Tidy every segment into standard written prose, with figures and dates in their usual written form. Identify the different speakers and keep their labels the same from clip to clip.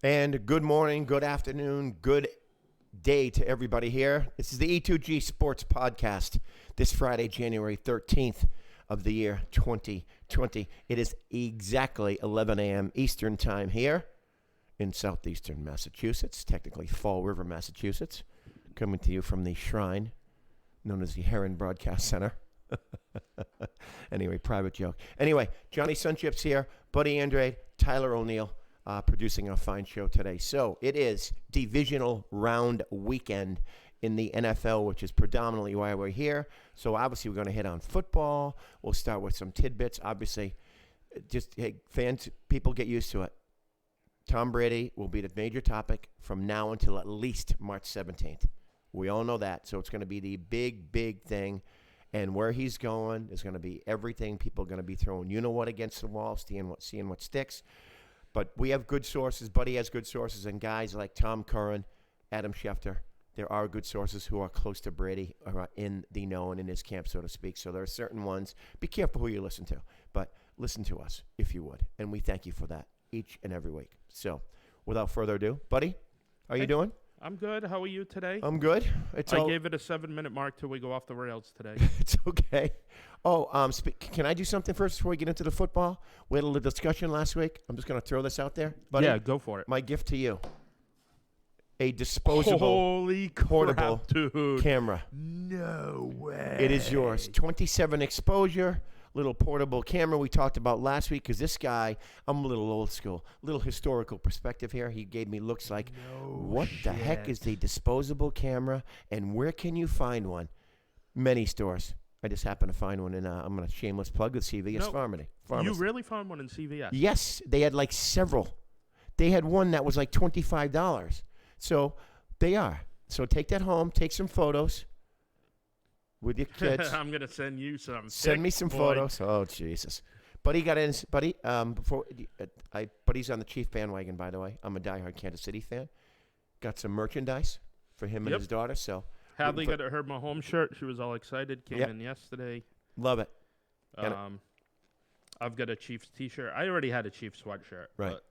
Speaker 1: And good morning, good afternoon, good day to everybody here. This is the E2G Sports Podcast this Friday, January 13th of the year 2020. It is exactly 11 a.m. Eastern Time here in southeastern Massachusetts, technically Fall River, Massachusetts, coming to you from the shrine known as the Heron Broadcast Center. Anyway, private joke. Anyway, Johnny Sunchips here, Buddy Andrade, Tyler O'Neill, producing our fine show today. So it is Divisional Round Weekend in the NFL, which is predominantly why we're here. So obviously we're going to hit on football. We'll start with some tidbits. Obviously, just hey, fans, people get used to it. Tom Brady will be the major topic from now until at least March 17th. We all know that. So it's going to be the big thing. And where he's going is going to be everything. People are going to be throwing you-know-what against the wall, seeing what sticks. But we have good sources. Buddy has good sources. And guys like Tom Curran, Adam Schefter, there are good sources who are close to Brady, are in the know and in his camp, so to speak. So there are certain ones. Be careful who you listen to. But listen to us, if you would. And we thank you for that each and every week. So without further ado, Buddy, how are you doing?
Speaker 2: I'm good. How are you today?
Speaker 1: I'm good.
Speaker 2: I gave it a 7-minute mark till we go off the rails today.
Speaker 1: It's okay. Oh, can I do something first before we get into the football? We had a little discussion last week. I'm just going to throw this out there. Buddy,
Speaker 2: yeah, go for it.
Speaker 1: My gift to you. A disposable
Speaker 2: Holy
Speaker 1: portable
Speaker 2: crap, dude.
Speaker 1: camera.
Speaker 2: No way.
Speaker 1: It is yours. 27 exposure, little portable camera we talked about last week because this guy, I'm a little old school, little historical perspective here. He gave me looks like, what the heck is the disposable camera and where can you find one? Many stores. I just happened to find one in, I'm going to shameless plug with CVS Pharmacy.
Speaker 2: You really found one in CVS?
Speaker 1: Yes. They had like several. They had one that was like $25. So they are. So take that home, take some photos with your kids.
Speaker 2: I'm going to send you some.
Speaker 1: Send me some photos. Oh, Jesus. Buddy got in. Buddy's on the Chief bandwagon, by the way. I'm a diehard Kansas City fan. Got some merchandise for him and his daughter. So
Speaker 2: Hadley got her Mahomes shirt. She was all excited. Came in yesterday.
Speaker 1: Love it.
Speaker 2: I've got a Chiefs t-shirt. I already had a Chiefs sweatshirt.
Speaker 1: Right.
Speaker 2: But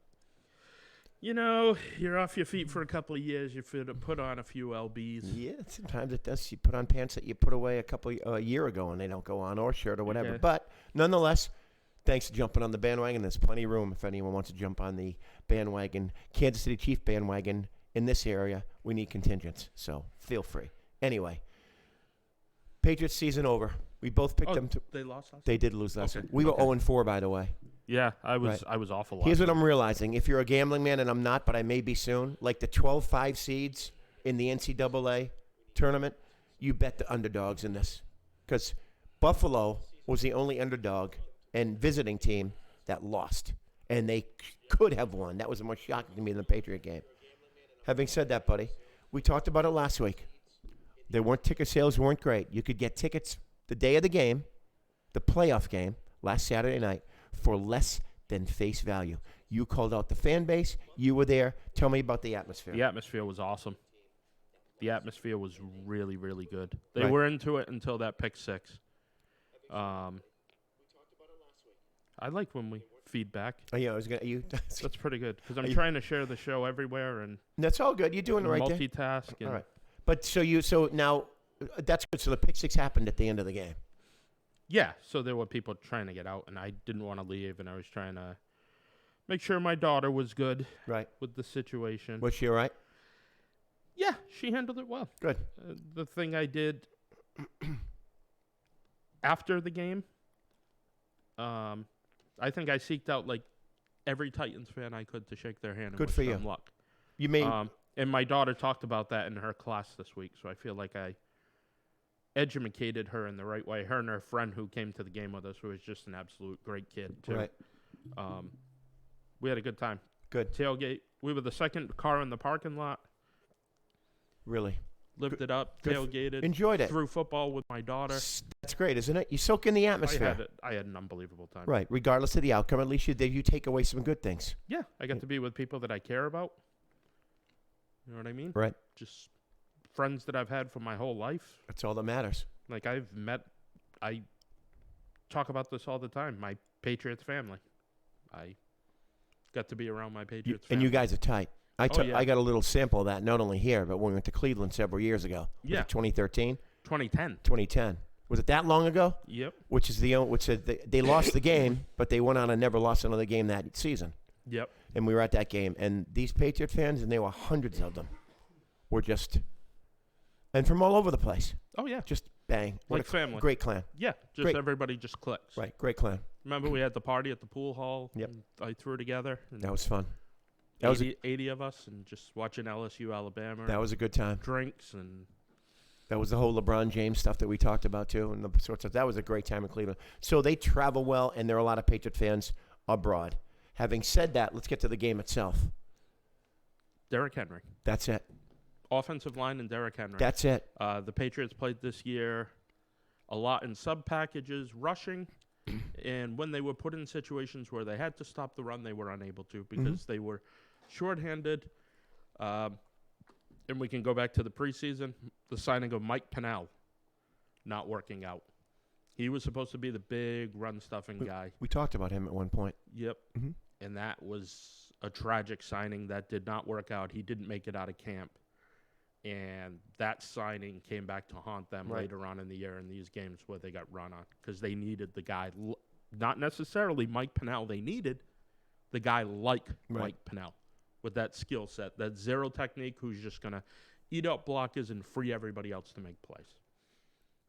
Speaker 2: you know, you're off your feet for a couple of years. You put on a few LBs.
Speaker 1: Yeah, sometimes it does. You put on pants that you put away a year ago and they don't go on, or shirt or whatever.
Speaker 2: Okay.
Speaker 1: But nonetheless, thanks for jumping on the bandwagon. There's plenty of room if anyone wants to jump on the bandwagon, Kansas City Chief bandwagon in this area. We need contingents, so feel free. Anyway, Patriots season over. We both picked them.
Speaker 2: They lost last
Speaker 1: They did lose last week. We were 0-4, by the way.
Speaker 2: Yeah, I was awful.
Speaker 1: Here's what I'm realizing. If you're a gambling man, and I'm not, but I may be soon, like the 12-5 seeds in the NCAA tournament, you bet the underdogs in this. Because Buffalo was the only underdog and visiting team that lost. And they could have won. That was more shocking to me than the Patriot game. Having said that, buddy, we talked about it last week. Ticket sales weren't great. You could get tickets the day of the game, the playoff game, last Saturday night, for less than face value. You called out the fan base. You were there. Tell me about the atmosphere.
Speaker 2: The atmosphere was awesome. The atmosphere was really, really good. They
Speaker 1: Right.
Speaker 2: were into it until that pick six. I like when we feedback.
Speaker 1: Oh, yeah, I was gonna.
Speaker 2: That's pretty good because I'm trying to share the show everywhere and
Speaker 1: That's all good. You're doing it right there.
Speaker 2: multitask. And
Speaker 1: All right. But so now that's good. So the pick six happened at the end of the game.
Speaker 2: Yeah, so there were people trying to get out, and I didn't want to leave, and I was trying to make sure my daughter was good
Speaker 1: Right.
Speaker 2: with the situation.
Speaker 1: Was she all right?
Speaker 2: Yeah, she handled it well.
Speaker 1: Good.
Speaker 2: The thing I did after the game, I think I seeked out like every Titans fan I could to shake their hand and
Speaker 1: Good
Speaker 2: wish
Speaker 1: for
Speaker 2: them
Speaker 1: you.
Speaker 2: luck.
Speaker 1: You may.
Speaker 2: And my daughter talked about that in her class this week, so I feel like I educated her in the right way. Her and her friend who came to the game with us, who was just an absolute great kid, too.
Speaker 1: Right.
Speaker 2: We had a good time.
Speaker 1: Good.
Speaker 2: Tailgate. We were the second car in the parking lot.
Speaker 1: Really.
Speaker 2: Lived it up.
Speaker 1: Good.
Speaker 2: Tailgated.
Speaker 1: Enjoyed it.
Speaker 2: Threw football with my daughter.
Speaker 1: That's great, isn't it? You soak in the atmosphere.
Speaker 2: I had an unbelievable time.
Speaker 1: Right. Regardless of the outcome, at least you take away some good things.
Speaker 2: Yeah, I got to be with people that I care about. You know what I mean?
Speaker 1: Right.
Speaker 2: Just friends that I've had for my whole life.
Speaker 1: That's all that matters.
Speaker 2: Like I talk about this all the time. My Patriots family. I got to be around my Patriots
Speaker 1: And you
Speaker 2: family.
Speaker 1: guys are tight. I got a little sample of that, not only here, but when we went to Cleveland several years ago. Was
Speaker 2: Yeah.
Speaker 1: it 2013?
Speaker 2: 2010.
Speaker 1: 2010. Was it that long ago?
Speaker 2: Yep.
Speaker 1: Which they lost the game, but they went on and never lost another game that season.
Speaker 2: Yep.
Speaker 1: And we were at that game. And these Patriot fans, and there were hundreds of them, were just, and from all over the place.
Speaker 2: Oh, yeah.
Speaker 1: Just bang. What
Speaker 2: Like
Speaker 1: a
Speaker 2: family.
Speaker 1: Great clan.
Speaker 2: Yeah. Just
Speaker 1: Great.
Speaker 2: everybody just clicks.
Speaker 1: Right. Great clan.
Speaker 2: Remember we had the party at the pool hall?
Speaker 1: Yep.
Speaker 2: And I threw together. And
Speaker 1: That was fun. That
Speaker 2: 80 of us and just watching LSU, Alabama.
Speaker 1: That was a good time.
Speaker 2: Drinks and
Speaker 1: That was the whole LeBron James stuff that we talked about, too, and the sorts of. That was a great time in Cleveland. So they travel well, and there are a lot of Patriot fans abroad. Having said that, let's get to the game itself.
Speaker 2: Derrick Henry.
Speaker 1: That's it.
Speaker 2: Offensive line and Derrick Henry.
Speaker 1: That's it.
Speaker 2: The Patriots played this year a lot in sub packages, rushing, and when they were put in situations where they had to stop the run, they were unable to because they were shorthanded. And we can go back to the preseason, the signing of Mike Pennell not working out. He was supposed to be the big run-stuffing guy.
Speaker 1: We talked about him at one point.
Speaker 2: Yep.
Speaker 1: Mhm.
Speaker 2: And that was a tragic signing that did not work out. He didn't make it out of camp. And that signing came back to haunt them
Speaker 1: Right.
Speaker 2: later on in the year in these games where they got run on because they needed the guy, not necessarily Mike Pennell. They needed the guy like Mike Pennell with that skill set, that zero technique who's just going to eat up blockers and free everybody else to make plays.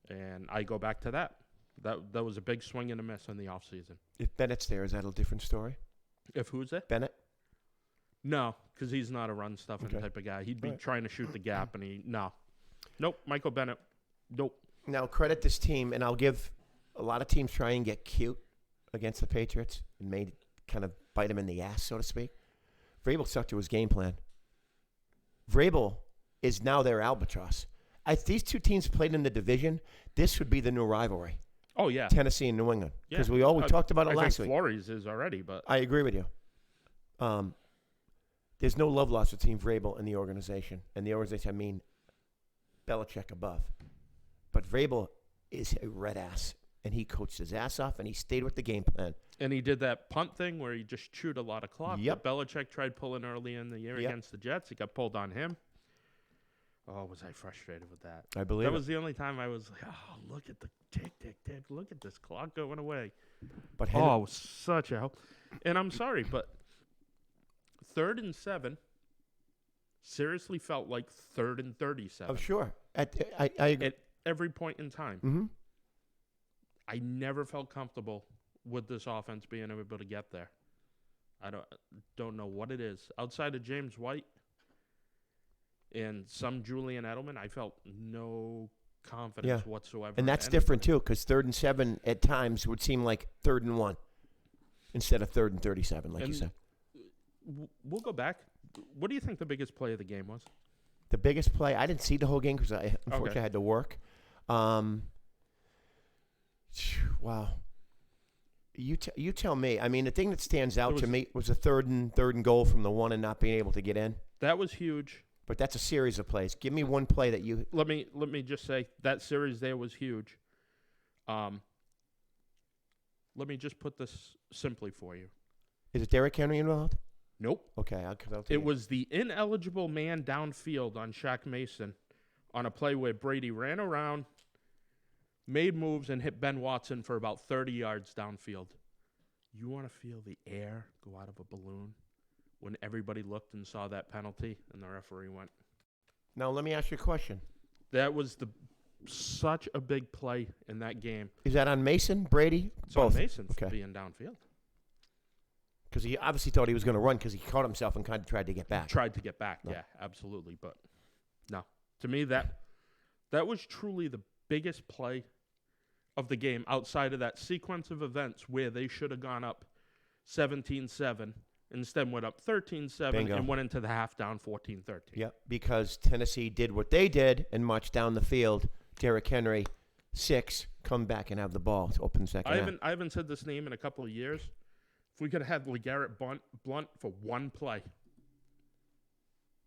Speaker 2: And I go back to that. That was a big swing and a miss in the offseason.
Speaker 1: If Bennett's there, is that a different story?
Speaker 2: If who's it?
Speaker 1: Bennett?
Speaker 2: No, because he's not a run-stuffing
Speaker 1: Okay.
Speaker 2: type of guy. He'd be
Speaker 1: Right.
Speaker 2: trying to shoot the gap, and Nope, Michael Bennett. Nope.
Speaker 1: Now, credit this team, and I'll give a lot of teams try and get cute against the Patriots and made kind of bite them in the ass, so to speak. Vrabel stuck to his game plan. Vrabel is now their albatross. If these two teams played in the division, this would be the new rivalry,
Speaker 2: Oh, yeah.
Speaker 1: Tennessee and New England.
Speaker 2: Yeah.
Speaker 1: Because we talked about it
Speaker 2: I
Speaker 1: last
Speaker 2: think
Speaker 1: week.
Speaker 2: Flores is already, but
Speaker 1: I agree with you. There's no love lost between Vrabel and the organization. And the organization, I mean Belichick above. But Vrabel is a red ass, and he coached his ass off, and he stayed with the game plan.
Speaker 2: and he did that punt thing where he just chewed a lot of clock.
Speaker 1: Yep.
Speaker 2: That Belichick tried pulling early in the year
Speaker 1: Yep.
Speaker 2: against the Jets. It got pulled on him. Oh, was I frustrated with that?
Speaker 1: I believe
Speaker 2: That
Speaker 1: it.
Speaker 2: was the only time I was like, oh, look at the tick, tick, tick. Look at this clock going away.
Speaker 1: But Henry,
Speaker 2: Oh, it was such a help. And I'm sorry, but 3rd and 7 seriously felt like 3rd and 37
Speaker 1: oh, sure. I agree.
Speaker 2: at every point in time.
Speaker 1: Mm-hmm.
Speaker 2: I never felt comfortable with this offense being able to get there. I don't know what it is. Outside of James White and some Julian Edelman, I felt no confidence whatsoever.
Speaker 1: And that's
Speaker 2: in
Speaker 1: different, too, because 3rd and 7 at times would seem like 3rd and 1 instead of 3rd and 37, like you
Speaker 2: And
Speaker 1: said.
Speaker 2: We'll go back. What do you think the biggest play of the game was?
Speaker 1: The biggest play, I didn't see the whole game because I unfortunately had to work. Wow. You tell me. I mean, the thing that stands out to me was a third and goal from the 1 and not being able to get in.
Speaker 2: That was huge.
Speaker 1: But that's a series of plays. Give me one play that you.
Speaker 2: Let me just say that series there was huge. Let me just put this simply for you.
Speaker 1: Is it Derrick Henry involved?
Speaker 2: Nope.
Speaker 1: Okay, I'll take
Speaker 2: It was the ineligible man downfield on Shaq Mason on a play where Brady ran around, made moves, and hit Ben Watson for about 30 yards downfield. You want to feel the air go out of a balloon when everybody looked and saw that penalty and the referee went.
Speaker 1: Now, let me ask you a question.
Speaker 2: That was such a big play in that game.
Speaker 1: Is that on Mason, Brady?
Speaker 2: It's
Speaker 1: Both.
Speaker 2: on Mason for
Speaker 1: Okay.
Speaker 2: being downfield.
Speaker 1: Because he obviously thought he was going to run because he caught himself and kind of tried to get back.
Speaker 2: Tried to get back,
Speaker 1: No.
Speaker 2: yeah, absolutely. But no, to me that was truly the biggest play of the game outside of that sequence of events where they should have gone up 17-7, instead went up 13-7
Speaker 1: Bingo.
Speaker 2: and went into the half down 14-13.
Speaker 1: Yep, because Tennessee did what they did and marched down the field. Derrick Henry, 6, come back and have the ball to open the second half.
Speaker 2: I haven't said this name in a couple of years. If we could have had LeGarrette Blunt for one play,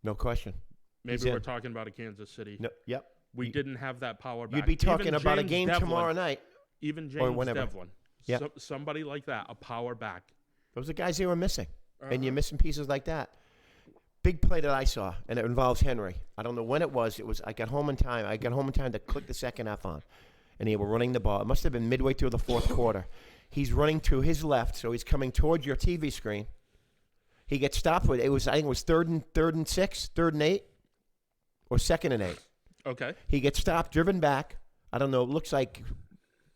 Speaker 1: No question.
Speaker 2: maybe
Speaker 1: He's in.
Speaker 2: we're talking about a Kansas City.
Speaker 1: No, yep.
Speaker 2: We didn't have that power back.
Speaker 1: You'd be talking
Speaker 2: Even
Speaker 1: about a
Speaker 2: James
Speaker 1: game
Speaker 2: Devlin,
Speaker 1: tomorrow night.
Speaker 2: Even
Speaker 1: or
Speaker 2: James
Speaker 1: whenever.
Speaker 2: Devlin.
Speaker 1: Yep.
Speaker 2: Somebody like that, a power back.
Speaker 1: Those are guys they were missing. and you're missing pieces like that. Big play that I saw, and it involves Henry. I don't know when it was. I got home in time. I got home in time to click the second half on, and they were running the ball. It must have been midway through the fourth quarter. He's running to his left, so he's coming towards your TV screen. He gets stopped with I think it was third and 6, 3rd and 8, or 2nd and 8.
Speaker 2: Okay.
Speaker 1: He gets stopped, driven back. I don't know. It looks like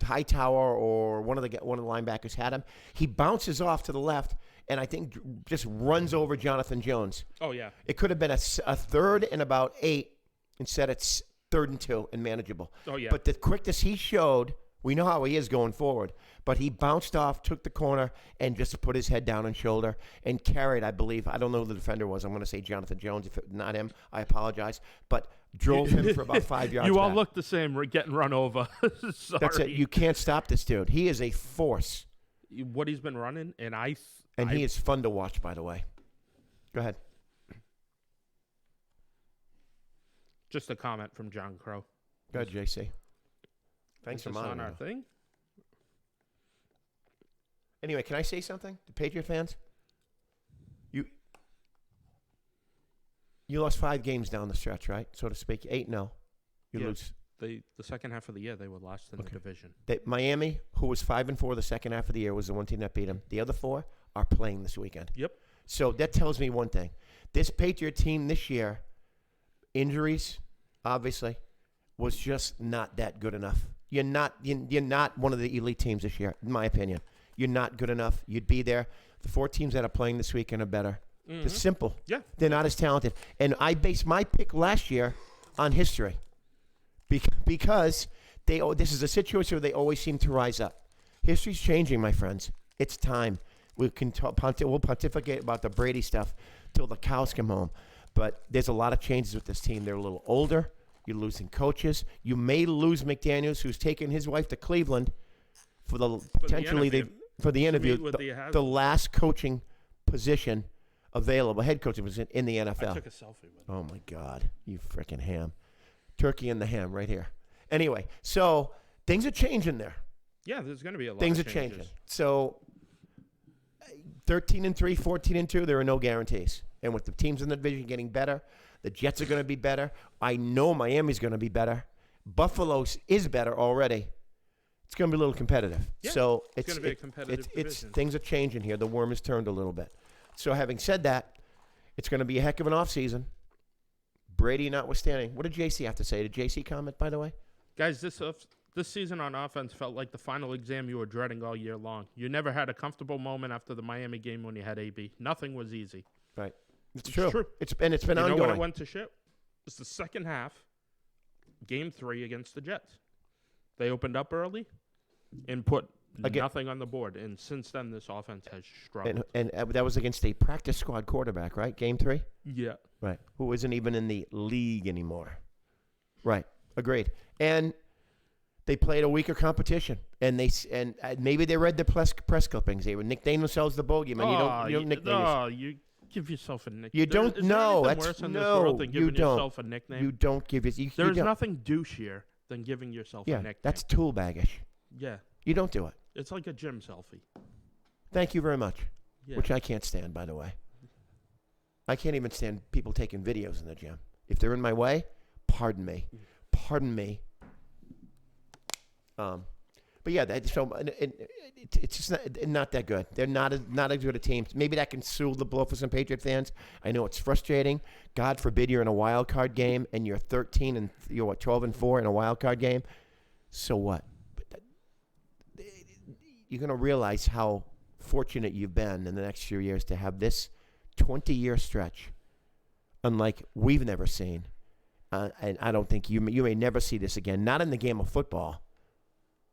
Speaker 1: Hightower or one of the linebackers had him. He bounces off to the left, and I think just runs over Jonathan Jones.
Speaker 2: Oh, yeah.
Speaker 1: It could have been a 3rd and about 8 instead it's 3rd and 2 and manageable.
Speaker 2: Oh, yeah.
Speaker 1: But the quickness he showed, we know how he is going forward. But he bounced off, took the corner, and just put his head down and shoulder and carried, I believe. I don't know who the defender was. I'm going to say Jonathan Jones. If not him, I apologize. But drove him for about 5 yards
Speaker 2: You all
Speaker 1: back.
Speaker 2: look the same. We're getting run over. Sorry.
Speaker 1: That's it. You can't stop this dude. He is a force.
Speaker 2: What he's been running, and
Speaker 1: he is fun to watch, by the way. Go ahead.
Speaker 2: Just a comment from John Crow.
Speaker 1: Go ahead, JC. Thanks for
Speaker 2: Is this on our
Speaker 1: monitoring.
Speaker 2: thing.
Speaker 1: Anyway, can I say something to Patriot fans? You lost 5 games down the stretch, right? So to speak, 8-0. You
Speaker 2: Yeah.
Speaker 1: lose.
Speaker 2: The second half of the year, they were last in the division.
Speaker 1: Miami, who was 5-4 the second half of the year, was the one team that beat them. The other 4 are playing this weekend.
Speaker 2: Yep.
Speaker 1: So that tells me one thing. This Patriot team this year, injuries, obviously, was just not that good enough. You're not one of the elite teams this year, in my opinion. You're not good enough. You'd be there. The 4 teams that are playing this weekend are better.
Speaker 2: Mm-hmm.
Speaker 1: It's simple.
Speaker 2: Yeah.
Speaker 1: They're not as talented. And I based my pick last year on history because this is a situation where they always seem to rise up. History's changing, my friends. It's time. We'll pontificate about the Brady stuff till the cows come home. But there's a lot of changes with this team. They're a little older. You're losing coaches. You may lose McDaniels, who's taking his wife to Cleveland for the interview. The last coaching position available, head coaching position in the NFL.
Speaker 2: I took a selfie with him.
Speaker 1: Oh my God, you freaking ham, turkey and the ham right here. Anyway, so things are changing there.
Speaker 2: Yeah, there's going to be a lot.
Speaker 1: Things
Speaker 2: of
Speaker 1: are
Speaker 2: changes.
Speaker 1: changing. So 13-3, 14-2, there are no guarantees. And with the teams in the division getting better, the Jets are going to be better. I know Miami's going to be better. Buffalo is better already. It's going to be a little competitive.
Speaker 2: Yeah,
Speaker 1: so
Speaker 2: it's going to be a competitive division.
Speaker 1: Things are changing here. The worm has turned a little bit. So having said that, it's going to be a heck of an offseason. Brady notwithstanding. What did JC have to say? Did JC comment, by the way?
Speaker 2: Guys, this season on offense felt like the final exam you were dreading all year long. You never had a comfortable moment after the Miami game when you had AB. Nothing was easy.
Speaker 1: Right. It's true. It's been ongoing.
Speaker 2: You know when it went to shit? It's the second half, game 3 against the Jets. They opened up early and put nothing on the board. And since then, this offense has struggled.
Speaker 1: And that was against a practice squad quarterback, right? Game 3?
Speaker 2: Yeah.
Speaker 1: Right. Who isn't even in the league anymore. Right. Agreed. And they played a weaker competition. And maybe they read the press clippings. They were nicknaming themselves the bogeyman. You don't nickname
Speaker 2: you give yourself a nickname.
Speaker 1: You don't know.
Speaker 2: That's worse in this world than giving yourself a nickname.
Speaker 1: You don't give it.
Speaker 2: There's nothing douchier than giving yourself a nickname.
Speaker 1: That's tool baggish.
Speaker 2: Yeah.
Speaker 1: You don't do it.
Speaker 2: It's like a gym selfie.
Speaker 1: Thank you very much.
Speaker 2: Yeah.
Speaker 1: Which I can't stand, by the way. I can't even stand people taking videos in the gym. If they're in my way, pardon me. Pardon me. But yeah, it's just not that good. They're not as good a team. Maybe that can soothe the blow for some Patriot fans. I know it's frustrating. God forbid you're in a wild card game and you're 13 and you're 12-4 in a wild card game. So what? You're going to realize how fortunate you've been in the next few years to have this 20-year stretch, unlike we've never seen. And I don't think you may never see this again. Not in the game of football.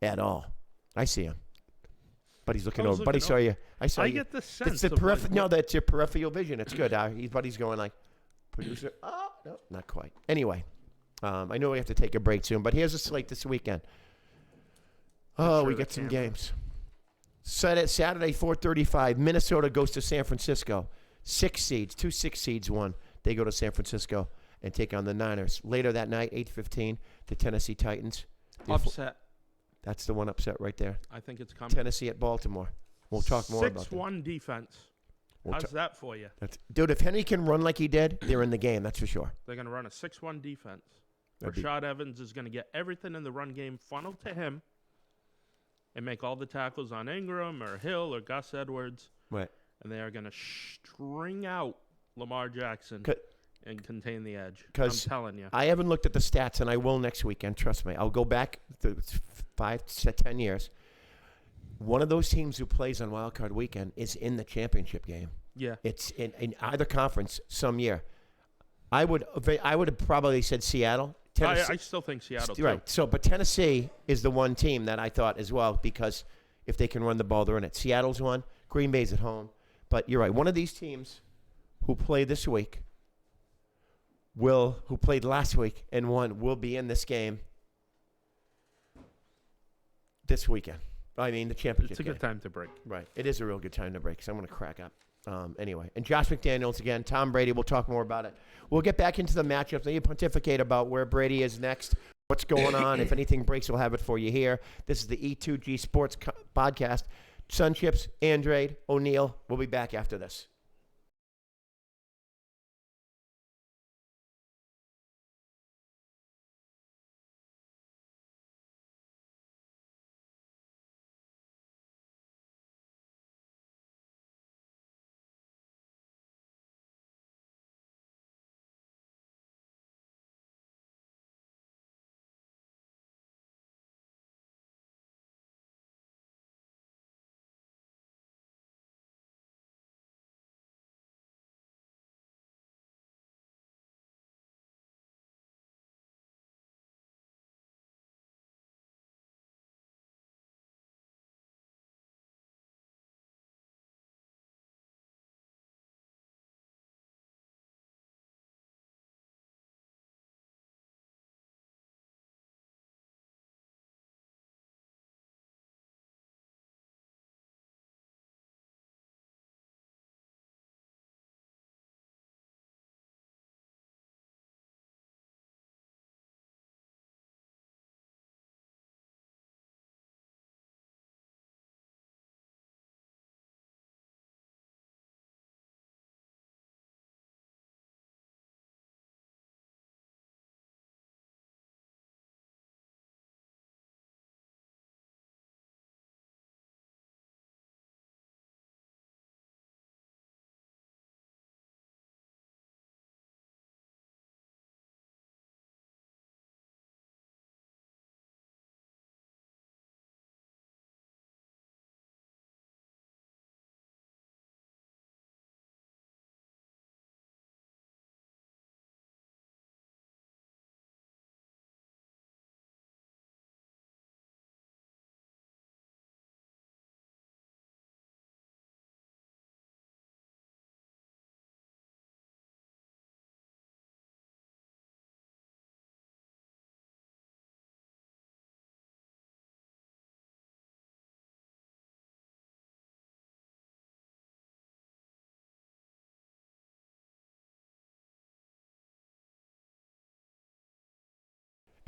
Speaker 1: At all. I see him. Buddy's looking over. Buddy saw you. I saw you.
Speaker 2: I get the sense.
Speaker 1: That's your peripheral vision. It's good. Buddy's going like, producer. Oh, no, not quite. Anyway, I know we have to take a break soon, but here's a slate this weekend. Oh, we got some games. Saturday, 4:35, Minnesota goes to San Francisco. 6 seeds, 2 6 seeds won. They go to San Francisco and take on the Niners. Later that night, 8:15, the Tennessee Titans.
Speaker 2: Upset.
Speaker 1: That's the one upset right there.
Speaker 2: I think it's coming.
Speaker 1: Tennessee at Baltimore. We'll talk more about that.
Speaker 2: 6-1 defense. How's that for you?
Speaker 1: Dude, if Henry can run like he did, they're in the game. That's for sure.
Speaker 2: They're going to run a 6-1 defense.
Speaker 1: That'd
Speaker 2: Rashad Evans is going to get everything in the run game funneled to him and make all the tackles on Ingram or Hill or Gus Edwards.
Speaker 1: Right.
Speaker 2: And they are going to string out Lamar Jackson and contain the edge. I'm telling you.
Speaker 1: I haven't looked at the stats, and I will next weekend. Trust me. I'll go back 5 to 10 years. One of those teams who plays on Wild Card Weekend is in the championship game.
Speaker 2: Yeah.
Speaker 1: It's in either conference some year. I would have probably said Seattle.
Speaker 2: I still think Seattle, too.
Speaker 1: Right. So, but Tennessee is the one team that I thought as well, because if they can run the ball, they're in it. Seattle's one. Green Bay's at home. But you're right. One of these teams who play this week who played last week and won, will be in this game this weekend. I mean, the championship
Speaker 2: It's a good time to break.
Speaker 1: Right. It is a real good time to break, so I'm going to crack up. Anyway, and Josh McDaniels again, Tom Brady, we'll talk more about it. We'll get back into the matchups. Let you pontificate about where Brady is next, what's going on. If anything breaks, we'll have it for you here. This is the E2G Sports Podcast. Sunchips, Andrade, O'Neill. We'll be back after this.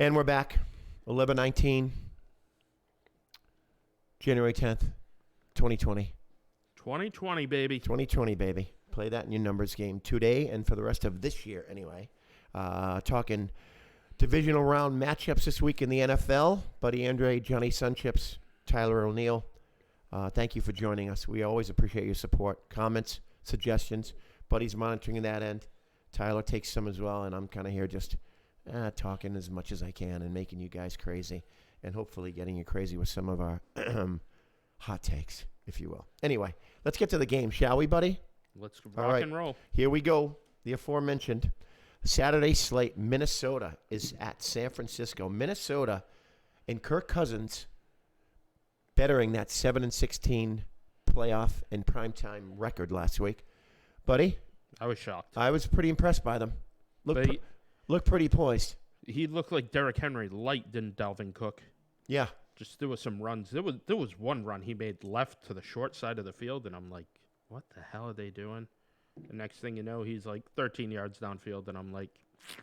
Speaker 1: And we're back. 11/19, January 10th, 2020.
Speaker 2: 2020, baby.
Speaker 1: 2020, baby. Play that in your numbers game today and for the rest of this year anyway. Talking divisional round matchups this week in the NFL. Buddy Andre, Johnny Sunchips, Tyler O'Neill. Thank you for joining us. We always appreciate your support, comments, suggestions. Buddy's monitoring that end. Tyler takes some as well, and I'm kind of here just talking as much as I can and making you guys crazy and hopefully getting you crazy with some of our hot takes, if you will. Anyway, let's get to the game, shall we, buddy?
Speaker 2: Let's rock and roll.
Speaker 1: Here we go. The aforementioned Saturday slate. Minnesota is at San Francisco. Minnesota and Kirk Cousins bettering that 7-16 playoff and primetime record last week. Buddy?
Speaker 2: I was shocked.
Speaker 1: I was pretty impressed by them. Look pretty poised.
Speaker 2: He looked like Derrick Henry light, didn't Dalvin Cook?
Speaker 1: Yeah.
Speaker 2: Just there was some runs. There was one run he made left to the short side of the field, and I'm like, what the hell are they doing? The next thing you know, he's like 13 yards downfield, and I'm like,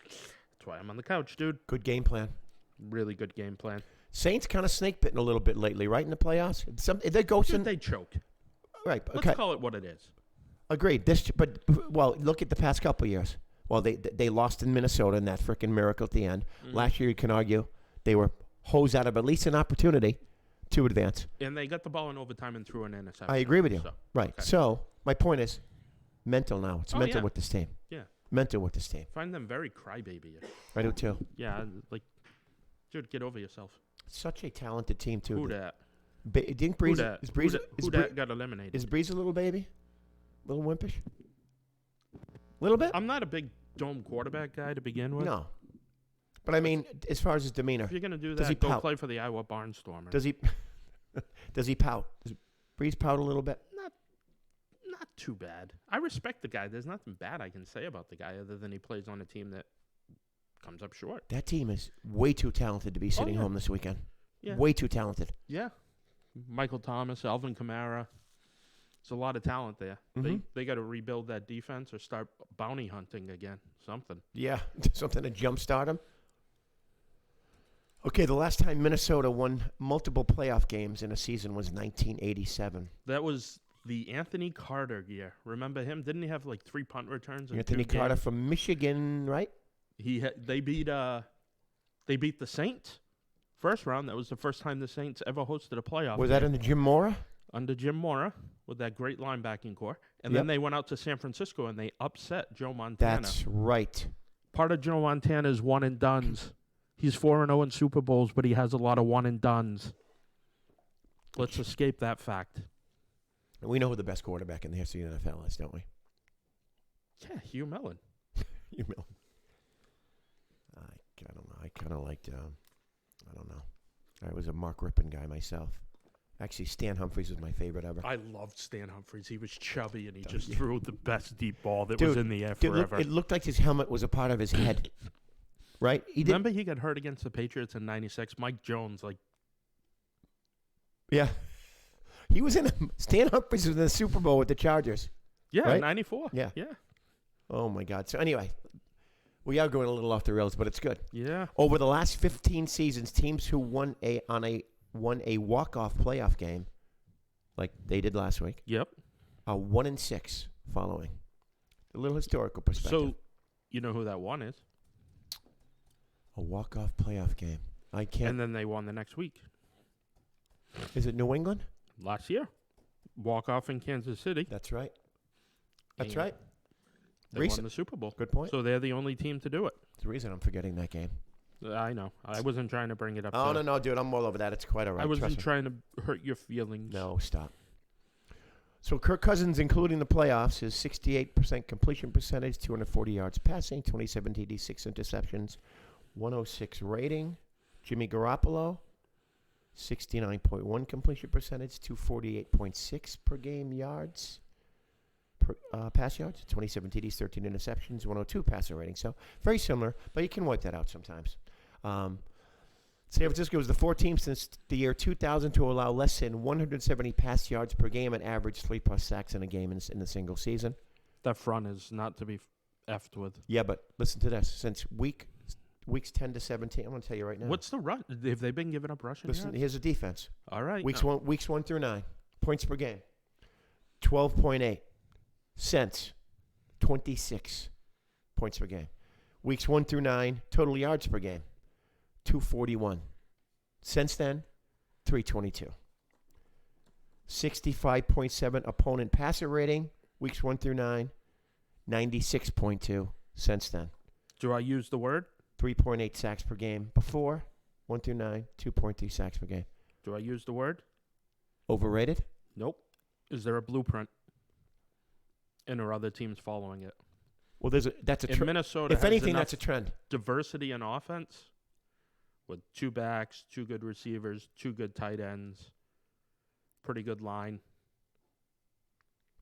Speaker 2: that's why I'm on the couch, dude.
Speaker 1: Good game plan.
Speaker 2: Really good game plan.
Speaker 1: Saints kind of snake bitten a little bit lately, right, in the playoffs? They go
Speaker 2: Dude, they choked.
Speaker 1: Right. Okay.
Speaker 2: Let's call it what it is.
Speaker 1: Agreed. Well, look at the past couple of years. Well, they lost in Minnesota in that freaking miracle at the end.
Speaker 2: Mhm.
Speaker 1: Last year, you can argue they were hosed out of at least an opportunity to advance.
Speaker 2: And they got the ball in overtime and threw an interception.
Speaker 1: I agree with you.
Speaker 2: So,
Speaker 1: Right.
Speaker 2: okay.
Speaker 1: So my point is, mental now. It's mental
Speaker 2: yeah.
Speaker 1: with this team.
Speaker 2: Yeah.
Speaker 1: Mental with this team.
Speaker 2: Find them very crybaby-ish.
Speaker 1: I do too.
Speaker 2: Yeah, like, dude, get over yourself.
Speaker 1: Such a talented team too.
Speaker 2: Who dat?
Speaker 1: Didn't Breeze?
Speaker 2: Who dat?
Speaker 1: Is Breeze?
Speaker 2: Who dat got eliminated?
Speaker 1: Is Breeze a little baby? Little wimpish? Little bit?
Speaker 2: I'm not a big dome quarterback guy to begin with.
Speaker 1: No. But I mean, as far as his demeanor,
Speaker 2: If you're gonna do
Speaker 1: Does he
Speaker 2: that, go
Speaker 1: pout?
Speaker 2: play for the Iowa Barnstormers.
Speaker 1: does he does he pout? Does Breeze pout a little bit?
Speaker 2: Not too bad. I respect the guy. There's nothing bad I can say about the guy other than he plays on a team that comes up short.
Speaker 1: That team is way too talented to be sitting
Speaker 2: yeah.
Speaker 1: home this weekend.
Speaker 2: Yeah.
Speaker 1: Way too talented.
Speaker 2: Yeah. Michael Thomas, Alvin Kamara. There's a lot of talent there.
Speaker 1: Mhm.
Speaker 2: They got to rebuild that defense or start bounty hunting again. Something.
Speaker 1: Yeah, something to jumpstart him. Okay, the last time Minnesota won multiple playoff games in a season was 1987.
Speaker 2: That was the Anthony Carter year. Remember him? Didn't he have like 3 punt returns? in
Speaker 1: Anthony
Speaker 2: 2
Speaker 1: Carter
Speaker 2: games?
Speaker 1: from Michigan, right?
Speaker 2: They beat the Saints first round. That was the first time the Saints ever hosted a playoff.
Speaker 1: Was that
Speaker 2: game
Speaker 1: under Jim Mora?
Speaker 2: under Jim Mora with that great linebacking core, and
Speaker 1: Yep.
Speaker 2: then they went out to San Francisco and they upset Joe Montana.
Speaker 1: That's right.
Speaker 2: Part of Joe Montana's one and dones. He's 4-0 in Super Bowls, but he has a lot of one and dones. Let's escape that fact.
Speaker 1: And we know who the best quarterback in the history of the NFL is, don't we?
Speaker 2: Yeah, Hugh Mellon.
Speaker 1: You know. I don't know. I kind of liked, I don't know. I was a Mark Rippon guy myself. Actually, Stan Humphries was my favorite ever.
Speaker 2: I loved Stan Humphries. He was chubby, and he
Speaker 1: Oh,
Speaker 2: just
Speaker 1: yeah.
Speaker 2: threw the best deep ball that
Speaker 1: Dude,
Speaker 2: was in the air
Speaker 1: Dude,
Speaker 2: forever.
Speaker 1: it looked like his helmet was a part of his head. Right? He did.
Speaker 2: Remember he got hurt against the Patriots in '96? Mike Jones, like,
Speaker 1: Yeah. He was in Stan Humphries was in the Super Bowl with the Chargers.
Speaker 2: yeah,
Speaker 1: Right?
Speaker 2: '94.
Speaker 1: Yeah.
Speaker 2: Yeah.
Speaker 1: Oh, my God. So, anyway, we are going a little off the rails, but it's good.
Speaker 2: Yeah.
Speaker 1: Over the last 15 seasons, teams who won a walk-off playoff game, like they did last week,
Speaker 2: Yep.
Speaker 1: are 1-6 following. A little historical perspective.
Speaker 2: So, you know who that one is?
Speaker 1: A walk-off playoff game. I can't.
Speaker 2: And then they won the next week.
Speaker 1: Is it New England?
Speaker 2: Last year. Walk off in Kansas City.
Speaker 1: That's right. That's
Speaker 2: And
Speaker 1: right.
Speaker 2: They won the Super Bowl.
Speaker 1: Good point.
Speaker 2: So they're the only team to do it.
Speaker 1: That's the reason I'm forgetting that game.
Speaker 2: I know. I wasn't trying to bring it up.
Speaker 1: Oh,
Speaker 2: to-
Speaker 1: no, dude. I'm all over that. It's quite all right.
Speaker 2: I wasn't
Speaker 1: Trust me.
Speaker 2: trying to hurt your feelings.
Speaker 1: No, stop. So Kirk Cousins, including the playoffs, is 68% completion percentage, 240 yards passing, 27 TDs, 6 interceptions, 106 rating. Jimmy Garoppolo, 69.1 completion percentage, 248.6 per game yards, pass yards, 27 TDs, 13 interceptions, 102 passer rating. So very similar, but you can wipe that out sometimes. San Francisco was the 4th team since the year 2000 to allow less than 170 pass yards per game and average 3+ sacks in a game in a single season.
Speaker 2: That front is not to be effed with.
Speaker 1: Yeah, but listen to this. Since weeks 10 to 17, I'm going to tell you right now.
Speaker 2: What's the rush? Have they been giving up rushing
Speaker 1: Listen,
Speaker 2: yards?
Speaker 1: here's the defense.
Speaker 2: All right.
Speaker 1: Weeks 1 through 9, points per game, 12.8. Cents, 26 points per game. Weeks 1 through 9, total yards per game, 241. Since then, 322. 65.7 opponent passer rating, weeks 1 through 9, 96.2 since then.
Speaker 2: Do I use the word?
Speaker 1: 3.8 sacks per game before, 1 through 9, 2.3 sacks per game.
Speaker 2: Do I use the word?
Speaker 1: Overrated?
Speaker 2: Nope. Is there a blueprint? And are other teams following it?
Speaker 1: Well, that's a
Speaker 2: In
Speaker 1: trend.
Speaker 2: Minnesota,
Speaker 1: If
Speaker 2: has
Speaker 1: anything,
Speaker 2: enough
Speaker 1: that's a trend.
Speaker 2: diversity in offense with 2 backs, 2 good receivers, 2 good tight ends, pretty good line.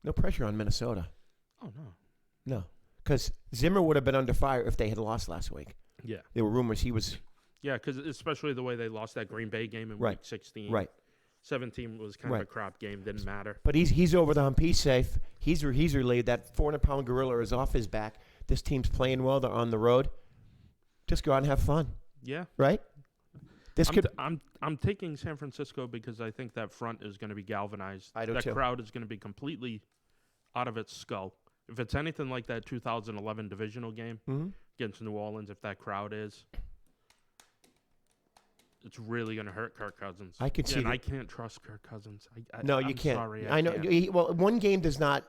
Speaker 1: No pressure on Minnesota.
Speaker 2: Oh, no.
Speaker 1: No. Because Zimmer would have been under fire if they had lost last week.
Speaker 2: Yeah.
Speaker 1: There were rumors he was
Speaker 2: Yeah, because especially the way they lost that Green Bay game in
Speaker 1: Right.
Speaker 2: Week 16.
Speaker 1: right.
Speaker 2: 17 was kind of
Speaker 1: Right.
Speaker 2: a crap game. Didn't matter.
Speaker 1: But he's over the hump. He's safe. He's relieved. That 400-pound gorilla is off his back. This team's playing well. They're on the road. Just go out and have fun,
Speaker 2: Yeah.
Speaker 1: right?
Speaker 2: I'm taking San Francisco because I think that front is going to be galvanized.
Speaker 1: I do
Speaker 2: that
Speaker 1: too.
Speaker 2: crowd is going to be completely out of its skull. If it's anything like that 2011 divisional game against New Orleans, if that crowd is, it's really going to hurt Kirk Cousins.
Speaker 1: I can see
Speaker 2: and
Speaker 1: that.
Speaker 2: I can't trust Kirk Cousins.
Speaker 1: No, you
Speaker 2: I'm
Speaker 1: can't.
Speaker 2: Sorry,
Speaker 1: I know.
Speaker 2: can't.
Speaker 1: Well, one game does not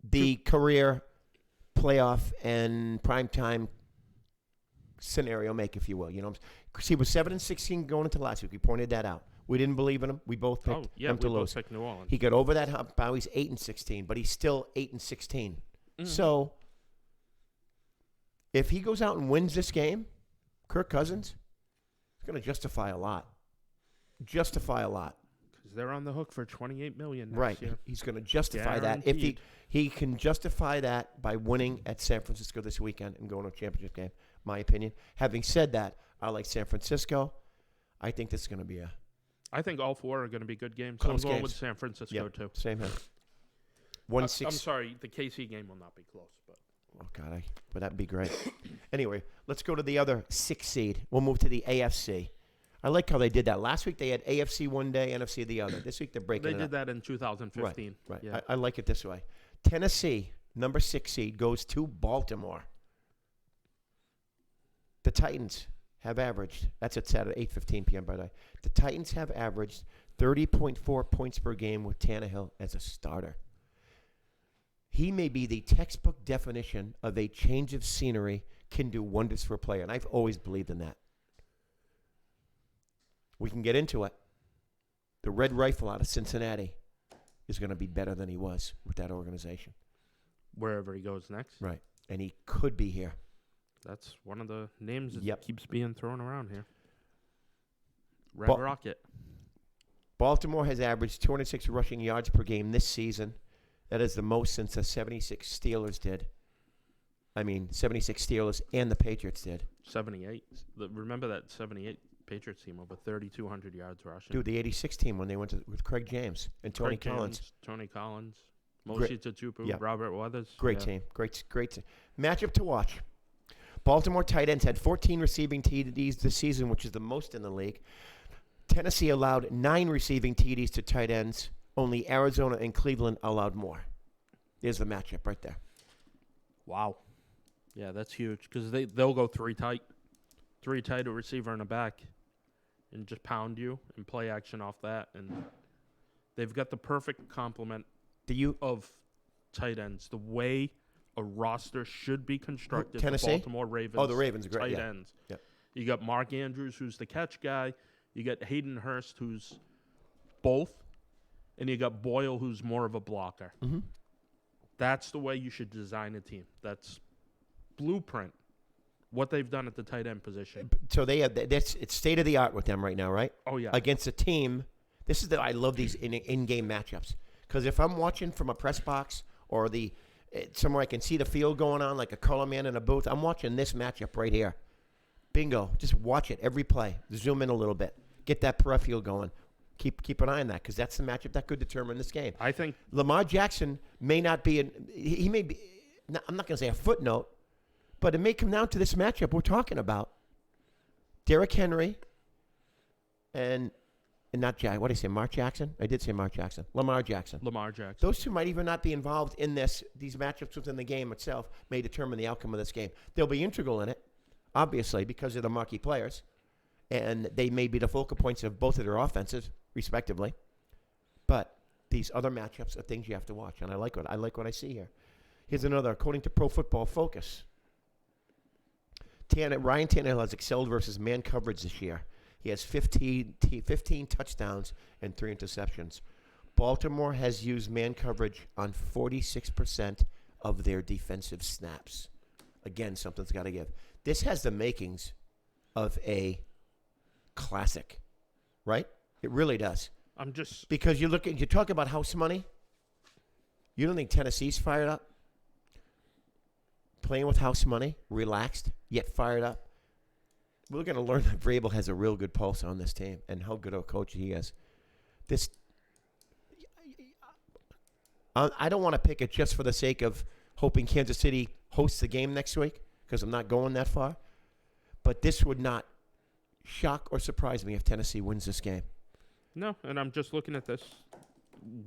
Speaker 1: the career playoff and primetime scenario make, if you will. You know, because he was 7-16 going into last week. We pointed that out. We didn't believe in him. We both picked him to
Speaker 2: we
Speaker 1: lose.
Speaker 2: both picked New Orleans.
Speaker 1: He got over that hump. Now he's 8-16, but he's still 8-16. So if he goes out and wins this game, Kirk Cousins is going to justify a lot. Justify a lot.
Speaker 2: Because they're on the hook for $28 million
Speaker 1: Right.
Speaker 2: year.
Speaker 1: He's going to justify that. If he can justify that by winning at San Francisco this weekend and going to a championship game, my opinion. Having said that, I like San Francisco. I think this is going to be
Speaker 2: I think all four are going to be good games.
Speaker 1: Close
Speaker 2: I'm going
Speaker 1: games.
Speaker 2: with San Francisco, too.
Speaker 1: Same here.
Speaker 2: I'm sorry, the KC game will not be close. But
Speaker 1: Oh, God, but that'd be great. Anyway, let's go to the other 6 seed. We'll move to the AFC. I like how they did that. Last week they had AFC one day, NFC the other. This week they're breaking
Speaker 2: they
Speaker 1: it
Speaker 2: did
Speaker 1: up.
Speaker 2: that in 2015.
Speaker 1: Right.
Speaker 2: Yeah.
Speaker 1: I like it this way. Tennessee, number 6 seed, goes to Baltimore. The Titans have averaged, that's at Saturday, 8:15 p.m. by the way. The Titans have averaged 30.4 points per game with Tannehill as a starter. He may be the textbook definition of a change of scenery can do wonders for a player, and I've always believed in that. We can get into it. The Red Rifle out of Cincinnati is going to be better than he was with that organization.
Speaker 2: Wherever he goes next.
Speaker 1: Right. And he could be here.
Speaker 2: That's one of the names that
Speaker 1: Yep.
Speaker 2: keeps being thrown around here. Red
Speaker 1: Ba-
Speaker 2: Rocket.
Speaker 1: Baltimore has averaged 206 rushing yards per game this season. That is the most since the 76 Steelers did. 76 Steelers and the Patriots did.
Speaker 2: 78. Remember that 78 Patriots team over 3,200 yards rushing?
Speaker 1: Dude, the 86 team when they went with Craig James and Tony
Speaker 2: Craig
Speaker 1: Collins.
Speaker 2: James, Tony Collins. Moshi Tutupu, Robert Weathers.
Speaker 1: Great team. Great team. Matchup to watch. Baltimore tight ends had 14 receiving TDs this season, which is the most in the league. Tennessee allowed 9 receiving TDs to tight ends. Only Arizona and Cleveland allowed more. There's the matchup right there.
Speaker 2: Wow. Yeah, that's huge because they'll go three tight, a receiver and a back, and just pound you and play action off that. And they've got the perfect complement of tight ends. The way a roster should be constructed.
Speaker 1: Tennessee?
Speaker 2: The Baltimore Ravens.
Speaker 1: Oh, the Ravens are great.
Speaker 2: Tight ends. Yep. You got Mark Andrews, who's the catch guy. You got Hayden Hurst, who's both. And you got Boyle, who's more of a blocker.
Speaker 1: Mm-hmm.
Speaker 2: That's the way you should design a team. That's blueprint. What they've done at the tight end position.
Speaker 1: So they have it's state of the art with them right now, right?
Speaker 2: Oh yeah.
Speaker 1: Against a team, I love these in-game matchups because if I'm watching from a press box or somewhere I can see the field going on, like a color man in a booth, I'm watching this matchup right here. Bingo! Just watch it every play. Zoom in a little bit. Get that peripheral going. Keep an eye on that because that's the matchup that could determine this game.
Speaker 2: I think
Speaker 1: Lamar Jackson may not be he may be. I'm not going to say a footnote, but it may come down to this matchup we're talking about. Derrick Henry and not Jack. What did I say? Mark Jackson? I did say Mark Jackson. Lamar Jackson. Those two might even not be involved in these matchups within the game itself may determine the outcome of this game. They'll be integral in it, obviously, because they're the marquee players, and they may be the focal points of both of their offenses, respectively. But these other matchups are things you have to watch, and I like what I see here. Here's another. According to Pro Football Focus, Ryan Tannehill has excelled versus man coverage this year. He has 15 touchdowns and 3 interceptions. Baltimore has used man coverage on 46% of their defensive snaps. Again, something's got to give. This has the makings of a classic, right? It really does. Because you talk about house money. You don't think Tennessee's fired up? Playing with house money, relaxed, yet fired up. We're going to learn that Vrabel has a real good pulse on this team and how good of a coach he is. I don't want to pick it just for the sake of hoping Kansas City hosts the game next week because I'm not going that far. But this would not shock or surprise me if Tennessee wins this game.
Speaker 2: No, and I'm just looking at this.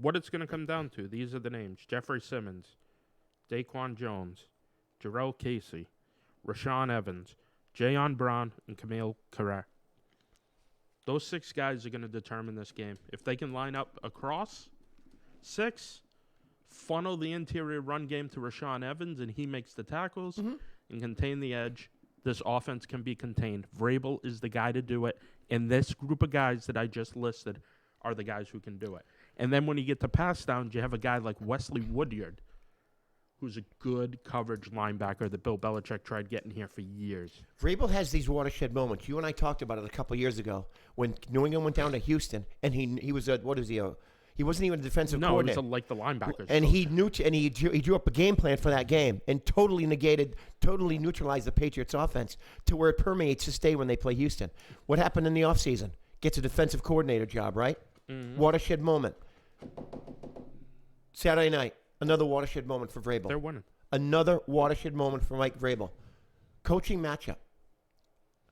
Speaker 2: what it's going to come down to, these are the names: Jeffrey Simmons, Daquan Jones, Jarrell Casey, Rashawn Evans, Jayon Brown, and Camille Carrere. Those 6 guys are going to determine this game. If they can line up across 6, funnel the interior run game to Rashawn Evans, and he makes the tackles and contain the edge, this offense can be contained. Vrabel is the guy to do it, and this group of guys that I just listed are the guys who can do it. And then when you get to pass downs, you have a guy like Wesley Woodyard, who's a good coverage linebacker that Bill Belichick tried getting here for years.
Speaker 1: Vrabel has these watershed moments. You and I talked about it a couple years ago when New England went down to Houston, and he was a, what is he, he wasn't even a defensive coordinator.
Speaker 2: No, it was like the linebackers.
Speaker 1: And he drew up a game plan for that game and totally neutralized the Patriots offense to where it permeates to stay when they play Houston. What happened in the offseason? Gets a defensive coordinator job, right? Mm-hmm. Watershed moment. Saturday night, another watershed moment for Vrabel.
Speaker 2: They're winning.
Speaker 1: Another watershed moment for Mike Vrabel. Coaching matchup.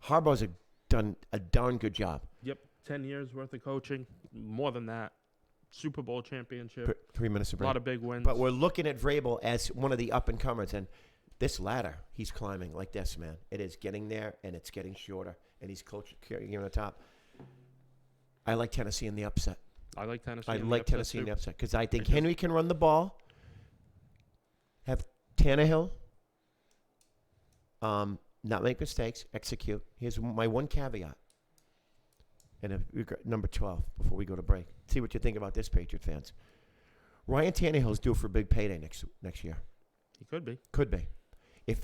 Speaker 1: Harbaugh's done a darn good job.
Speaker 2: Yep, 10 years worth of coaching, more than that. Super Bowl championship.
Speaker 1: 3 minutes of break.
Speaker 2: A lot of big wins.
Speaker 1: But we're looking at Vrabel as one of the up-and-comers. And this ladder, he's climbing like this, man. It is getting there, and it's getting shorter. And he's carrying on the top. I like Tennessee in the upset.
Speaker 2: I like Tennessee
Speaker 1: in the upset because I think Henry can run the ball. Have Tannehill not make mistakes, execute. Here's my one caveat. And we've got number 12 before we go to break. See what you think about this, Patriot fans. Ryan Tannehill's due for a big payday next year.
Speaker 2: He could be.
Speaker 1: Could be. If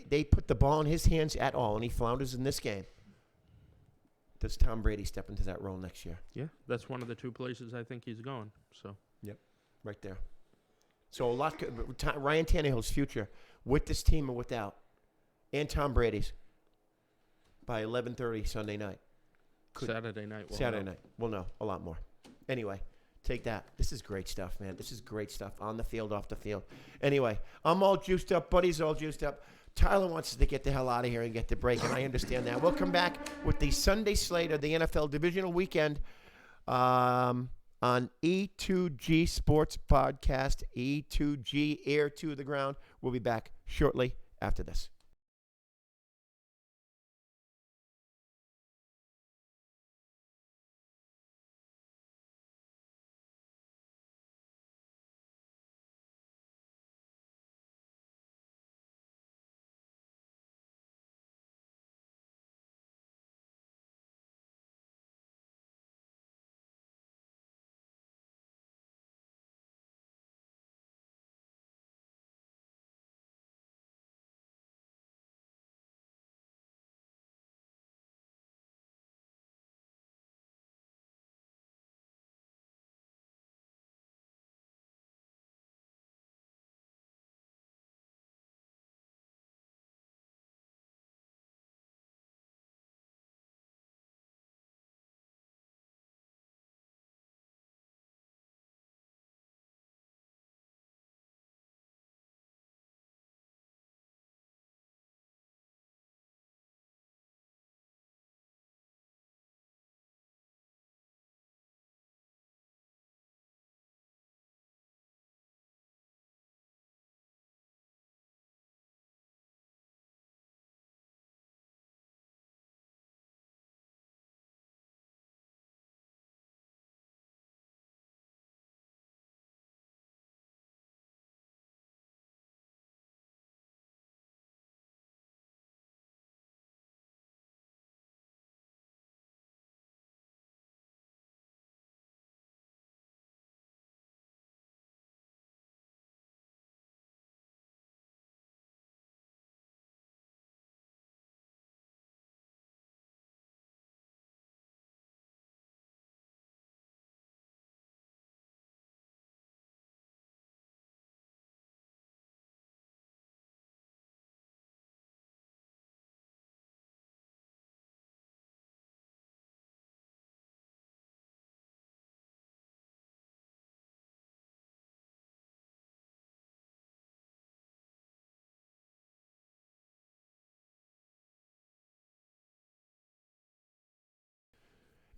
Speaker 1: they put the ball in his hands at all and he flounders in this game, does Tom Brady step into that role next year?
Speaker 2: Yeah, that's one of the 2 places I think he's going. So.
Speaker 1: Yep, right there. So Ryan Tannehill's future with this team or without, and Tom Brady's by 11:30 Sunday night.
Speaker 2: Saturday night.
Speaker 1: We'll know a lot more. Anyway, take that. This is great stuff, man. This is great stuff on the field, off the field. Anyway, I'm all juiced up. Buddy's all juiced up. Tyler wants us to get the hell out of here and get the break, and I understand that. We'll come back with the Sunday slate of the NFL Divisional Weekend on E2G Sports Podcast, E2G, Air to the Ground. We'll be back shortly after this.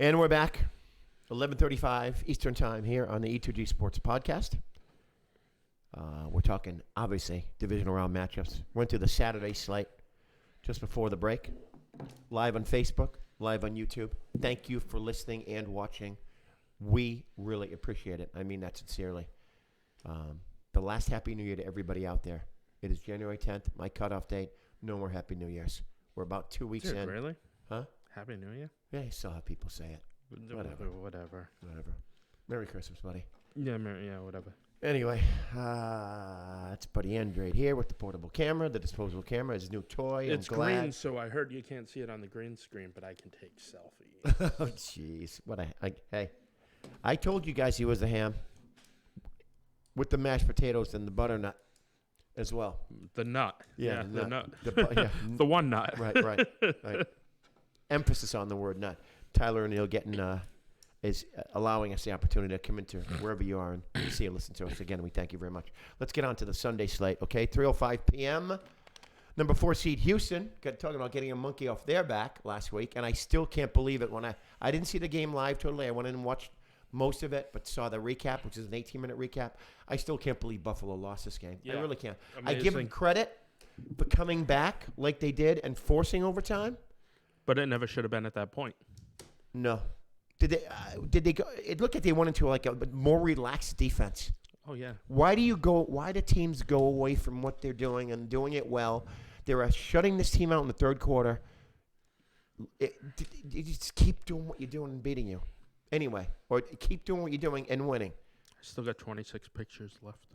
Speaker 1: And we're back. 11:35 Eastern Time here on the E2G Sports Podcast. We're talking, obviously, divisional round matchups. Went through the Saturday slate just before the break. Live on Facebook, live on YouTube. Thank you for listening and watching. We really appreciate it. I mean that sincerely. The last Happy New Year to everybody out there. It is January 10th, my cutoff date. No more Happy New Years. We're about 2 weeks in.
Speaker 2: Really?
Speaker 1: Huh?
Speaker 2: Happy New Year?
Speaker 1: Yeah, you still have people say it. Whatever. Merry Christmas, buddy.
Speaker 2: Yeah, whatever.
Speaker 1: Anyway, it's Buddy Andrade here with the portable camera, the disposable camera, his new toy.
Speaker 2: It's
Speaker 1: I'm glad.
Speaker 2: green, so I heard you can't see it on the green screen, but I can take selfies.
Speaker 1: Oh, jeez. Hey, I told you guys he was a ham with the mashed potatoes and the butternut as well.
Speaker 2: The nut.
Speaker 1: Yeah,
Speaker 2: the nut.
Speaker 1: The
Speaker 2: one nut.
Speaker 1: Right. Emphasis on the word nut. Tyler O'Neill is allowing us the opportunity to come into wherever you are and see and listen to us. Again, we thank you very much. Let's get on to the Sunday slate, okay? 3:05 p.m. Number 4 seed Houston, talking about getting a monkey off their back last week, and I still can't believe it when I didn't see the game live totally. I went in and watched most of it, but saw the recap, which is an 18-minute recap. I still can't believe Buffalo lost this game.
Speaker 2: Yeah.
Speaker 1: I really can't.
Speaker 2: Amazing.
Speaker 1: I give them credit for coming back like they did and forcing overtime.
Speaker 2: But it never should have been at that point.
Speaker 1: No. Did they go? It looked like they went into like a more relaxed defense.
Speaker 2: Oh yeah.
Speaker 1: Why do teams go away from what they're doing and doing it well? They're shutting this team out in the third quarter. You just keep doing what you're doing and beating you. Anyway, or keep doing what you're doing and winning.
Speaker 2: I still got 26 pictures left.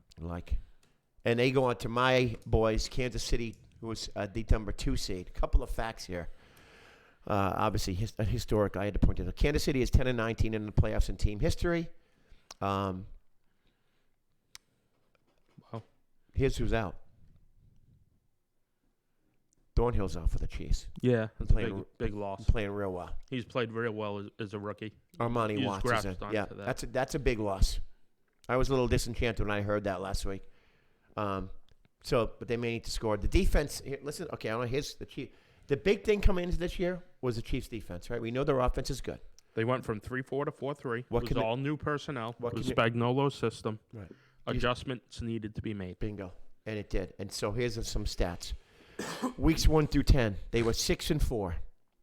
Speaker 1: And they go on to my boys, Kansas City, who was the number 2 seed. A couple of facts here. Obviously, historic. I had to point it out. Kansas City is 10-19 in the playoffs in team history.
Speaker 2: Wow.
Speaker 1: Here's who's out. Thornhill's out for the Chiefs.
Speaker 2: Yeah, that's a big loss.
Speaker 1: Playing real well.
Speaker 2: He's played real well as a rookie.
Speaker 1: Armani Watts is in. Yeah, that's a big loss. I was a little disenchanted when I heard that last week. But they may need to score. The defense. Listen, okay. I don't know. Here's the Chiefs. The big thing coming into this year was the Chiefs' defense, right? We know their offense is good.
Speaker 2: They went from 3-4 to 4-3. It was all new personnel. It was Spagnuolo's system.
Speaker 1: Right.
Speaker 2: Adjustments needed to be made.
Speaker 1: Bingo. And it did. And so here's some stats. Weeks 1 through 10, they were 6-4.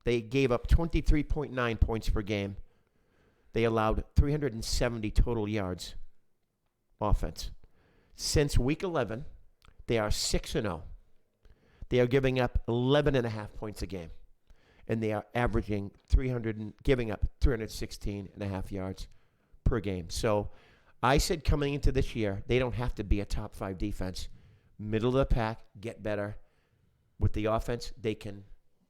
Speaker 1: They gave up 23.9 points per game. They allowed 370 total yards offense. Since week 11, they are 6-0. They are giving up 11.5 points a game, and they are averaging giving up 316.5 yards per game. So I said coming into this year, they don't have to be a top 5 defense. Middle of the pack, get better. With the offense, they can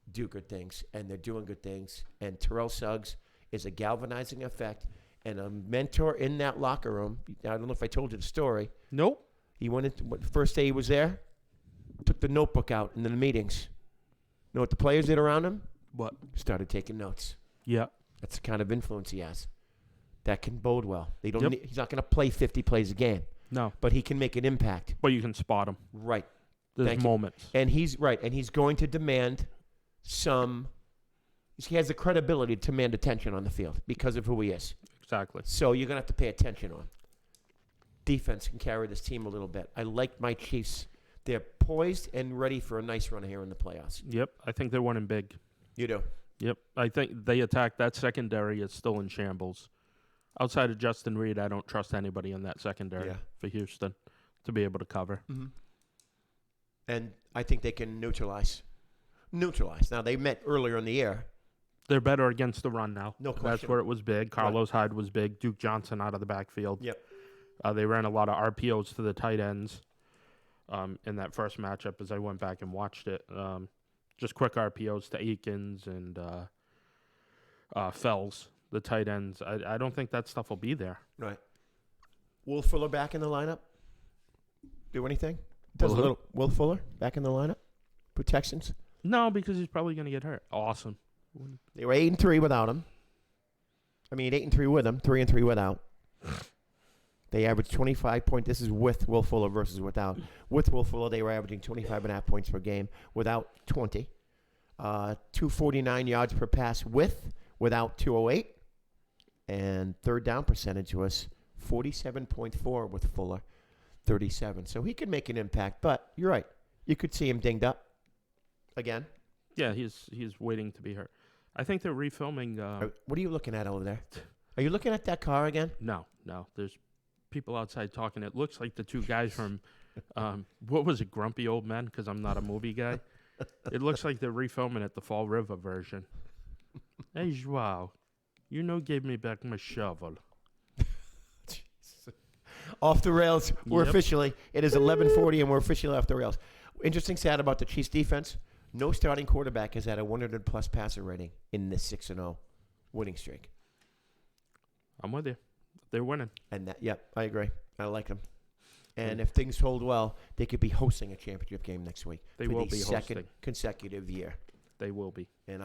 Speaker 1: do good things, and they're doing good things. And Terrell Suggs is a galvanizing effect and a mentor in that locker room. I don't know if I told you the story.
Speaker 2: Nope.
Speaker 1: He went into the first day he was there, took the notebook out in the meetings. Know what the players did around him?
Speaker 2: What?
Speaker 1: Started taking notes.
Speaker 2: Yeah.
Speaker 1: That's the kind of influence he has. That can bode well. He's not going to play 50 plays a game.
Speaker 2: No.
Speaker 1: But he can make an impact.
Speaker 2: But you can spot him.
Speaker 1: Right.
Speaker 2: There's moments.
Speaker 1: And he's right. And he's going to demand he has the credibility to demand attention on the field because of who he is.
Speaker 2: Exactly.
Speaker 1: So you're going to have to pay attention on. Defense can carry this team a little bit. I like my Chiefs. They're poised and ready for a nice run here in the playoffs.
Speaker 2: Yep. I think they're winning big.
Speaker 1: You do?
Speaker 2: Yep. I think they attack that secondary is still in shambles. Outside of Justin Reed, I don't trust anybody in that secondary for Houston to be able to cover.
Speaker 1: Mm-hmm. And I think they can neutralize. Now, they met earlier in the year.
Speaker 2: They're better against the run now.
Speaker 1: No question.
Speaker 2: That's where it was big. Carlos Hyde was big. Duke Johnson out of the backfield.
Speaker 1: Yep.
Speaker 2: They ran a lot of RPOs to the tight ends in that first matchup as I went back and watched it. Just quick RPOs to Akins and Fells, the tight ends. I don't think that stuff will be there.
Speaker 1: Right. Will Fuller back in the lineup? Do anything? Will Fuller back in the lineup for Texans?
Speaker 2: No, because he's probably going to get hurt. Awesome.
Speaker 1: They were 8-3 without him. 8-3 with him, 3-3 without. They averaged 25 points. This is with Will Fuller versus without. With Will Fuller, they were averaging 25.5 points per game. Without, 20. 249 yards per pass without 208. and third down percentage was 47.4 with Fuller, 37. So he could make an impact, but you're right. You could see him dinged up again.
Speaker 2: Yeah, he's waiting to be hurt. I think they're refilming.
Speaker 1: What are you looking at over there? Are you looking at that car again?
Speaker 2: No. There's people outside talking. It looks like the two guys from, what was it, Grumpy Old Men? Because I'm not a movie guy. It looks like they're refilming it, the Fall River version. Hey, Joao, gave me back my shovel.
Speaker 1: Off the rails. We're
Speaker 2: Yep.
Speaker 1: officially. It is 11:40, and we're officially off the rails. Interesting stat about the Chiefs defense. No starting quarterback has had a 100-plus passer rating in this 6-0 winning streak.
Speaker 2: I'm with you. They're winning.
Speaker 1: And that, yep, I agree. I like them. And if things hold well, they could be hosting a championship game next week.
Speaker 2: They
Speaker 1: for
Speaker 2: will
Speaker 1: the
Speaker 2: be
Speaker 1: second
Speaker 2: hosting.
Speaker 1: consecutive year.
Speaker 2: They will be.
Speaker 1: And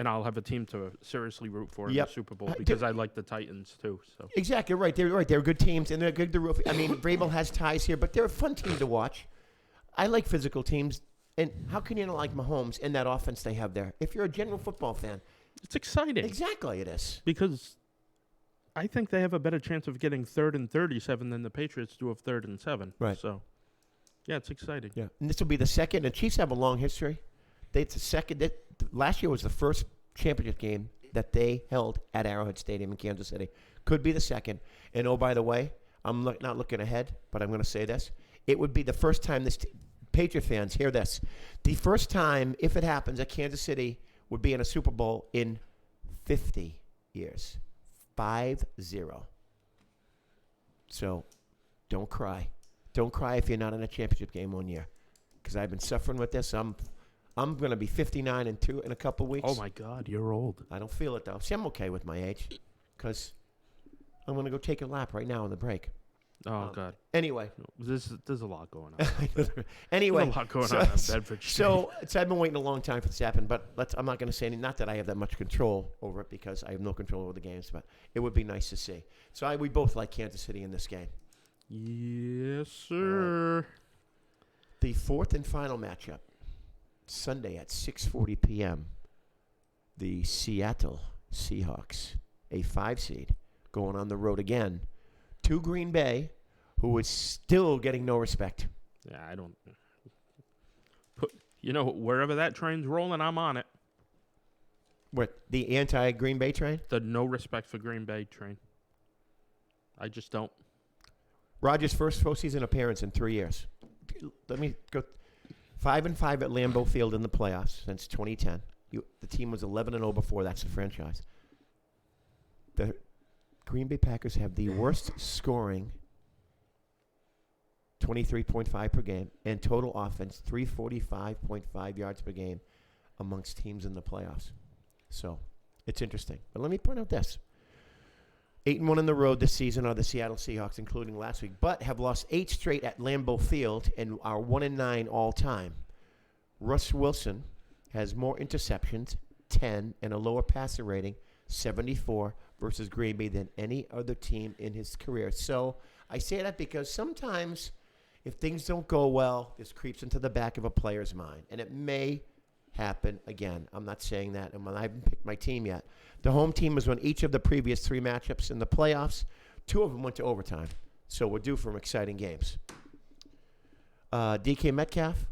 Speaker 1: I'll
Speaker 2: have a team to seriously root for in
Speaker 1: Yep.
Speaker 2: the Super Bowl because I like the Titans too. So
Speaker 1: Exactly right. They're right. They're good teams, and they're good to root. I mean, Vrabel has ties here, but they're a fun team to watch. I like physical teams. And how can you not like Mahomes in that offense they have there? If you're a general football fan.
Speaker 2: it's exciting.
Speaker 1: Exactly, it is.
Speaker 2: Because I think they have a better chance of getting 3rd and 37 than the Patriots do of 3rd and 7.
Speaker 1: Right.
Speaker 2: So, yeah, it's exciting.
Speaker 1: Yeah. And this will be the second. The Chiefs have a long history. It's the second. Last year was the first championship game that they held at Arrowhead Stadium in Kansas City. Could be the second. And, oh, by the way, I'm not looking ahead, but I'm going to say this. It would be the first time Patriot fans, hear this. The first time, if it happens, that Kansas City would be in a Super Bowl in 50 years. 5-0. So, don't cry. Don't cry if you're not in a championship game one year. Because I've been suffering with this. I'm going to be 59 in a couple weeks.
Speaker 2: Oh, my God, you're old.
Speaker 1: I don't feel it, though. See, I'm okay with my age. Because I'm going to go take a lap right now on the break.
Speaker 2: Oh, God.
Speaker 1: Anyway.
Speaker 2: There's a lot going on.
Speaker 1: Anyway.
Speaker 2: There's a lot going on in Bedford Street.
Speaker 1: So I've been waiting a long time for this to happen, but I'm not going to say anything. Not that I have that much control over it because I have no control over the games, but it would be nice to see. So we both like Kansas City in this game.
Speaker 2: Yes, sir.
Speaker 1: The fourth and final matchup, Sunday at 6:40 p.m., the Seattle Seahawks, a 5 seed, going on the road again to Green Bay, who is still getting no respect.
Speaker 2: Yeah, I don't. Wherever that train's rolling, I'm on it.
Speaker 1: What, the anti-Green Bay train?
Speaker 2: The no respect for Green Bay train. I just don't.
Speaker 1: Rodgers' first postseason appearance in 3 years. Let me go 5-5 at Lambeau Field in the playoffs since 2010. The team was 11-0 before. That's the franchise. The Green Bay Packers have the worst scoring, 23.5 per game, and total offense, 345.5 yards per game amongst teams in the playoffs. So, it's interesting. But let me point out this. 8-1 on the road this season are the Seattle Seahawks, including last week, but have lost 8 straight at Lambeau Field and are 1-9 all time. Russ Wilson has more interceptions, 10, and a lower passer rating, 74, versus Green Bay than any other team in his career. So I say that because sometimes if things don't go well, this creeps into the back of a player's mind, and it may happen again. I'm not saying that, and I haven't picked my team yet. The home team has won each of the previous 3 matchups in the playoffs. 2 of them went to overtime, so we're due for exciting games. DK Metcalf,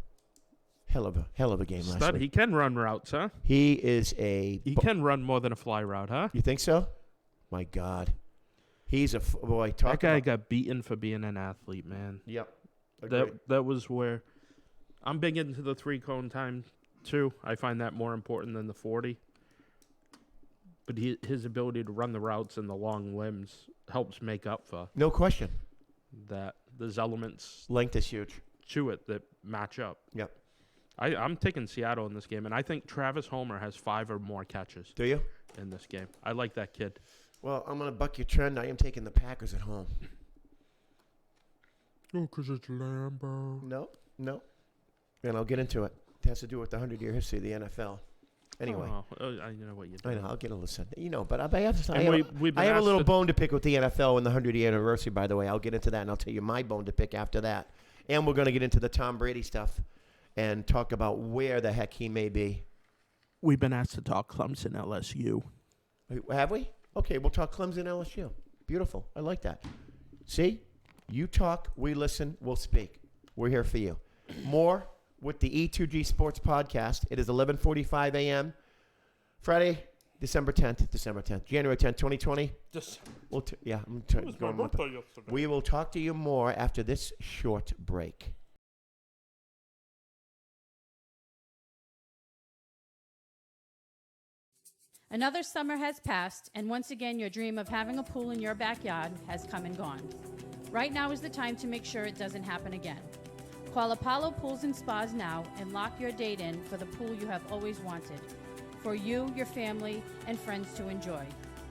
Speaker 1: hell of a game last week.
Speaker 2: He can run routes, huh?
Speaker 1: He
Speaker 2: can run more than a fly route, huh?
Speaker 1: You think so? My God. He's a boy.
Speaker 2: That guy got beaten for being an athlete, man.
Speaker 1: Yep.
Speaker 2: That was where I'm big into the 3-cone time, too. I find that more important than the 40. But his ability to run the routes and the long limbs helps make up for
Speaker 1: no question
Speaker 2: that. There's elements
Speaker 1: length is huge
Speaker 2: to it that match up.
Speaker 1: Yep.
Speaker 2: I'm taking Seattle in this game, and I think Travis Homer has 5 or more catches.
Speaker 1: Do you?
Speaker 2: In this game. I like that kid.
Speaker 1: Well, I'm going to buck your trend. I am taking the Packers at home.
Speaker 2: Oh, because it's Lambeau.
Speaker 1: No. And I'll get into it. It has to do with the 100-year history of the NFL. Anyway.
Speaker 2: I know what you're
Speaker 1: I
Speaker 2: doing.
Speaker 1: know. I'll get a listen. But I have a little bone to pick with the NFL and the 100-year anniversary, by the way. I'll get into that, and I'll tell you my bone to pick after that. And we're going to get into the Tom Brady stuff and talk about where the heck he may be.
Speaker 2: We've been asked to talk Clemson LSU.
Speaker 1: Have we? Okay, we'll talk Clemson LSU. Beautiful. I like that. See? You talk, we listen, we'll speak. We're here for you. More with the E2G Sports Podcast. It is 11:45 a.m. Friday, January 10th, 2020. We will talk to you more after this short break.
Speaker 3: Another summer has passed, and once again, your dream of having a pool in your backyard has come and gone. Right now is the time to make sure it doesn't happen again. Call Apollo Pools and Spas now and lock your date in for the pool you have always wanted, for you, your family, and friends to enjoy.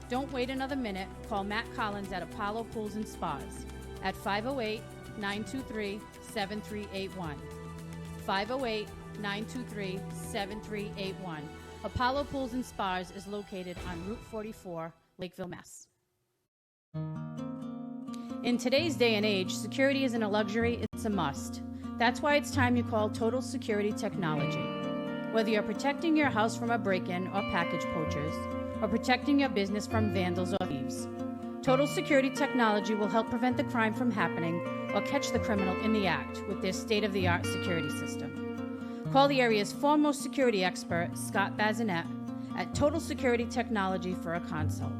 Speaker 3: Don't wait another minute. Call Matt Collins at Apollo Pools and Spas at 508-923-7381. 508-923-7381. Apollo Pools and Spas is located on Route 44, Lakeville, Mass. In today's day and age, security isn't a luxury, it's a must. That's why it's time you call Total Security Technology. Whether you're protecting your house from a break-in or package poachers, or protecting your business from vandals or thieves, Total Security Technology will help prevent the crime from happening or catch the criminal in the act with their state-of-the-art security system. Call the area's foremost security expert, Scott Bazinet, at Total Security Technology for a consult.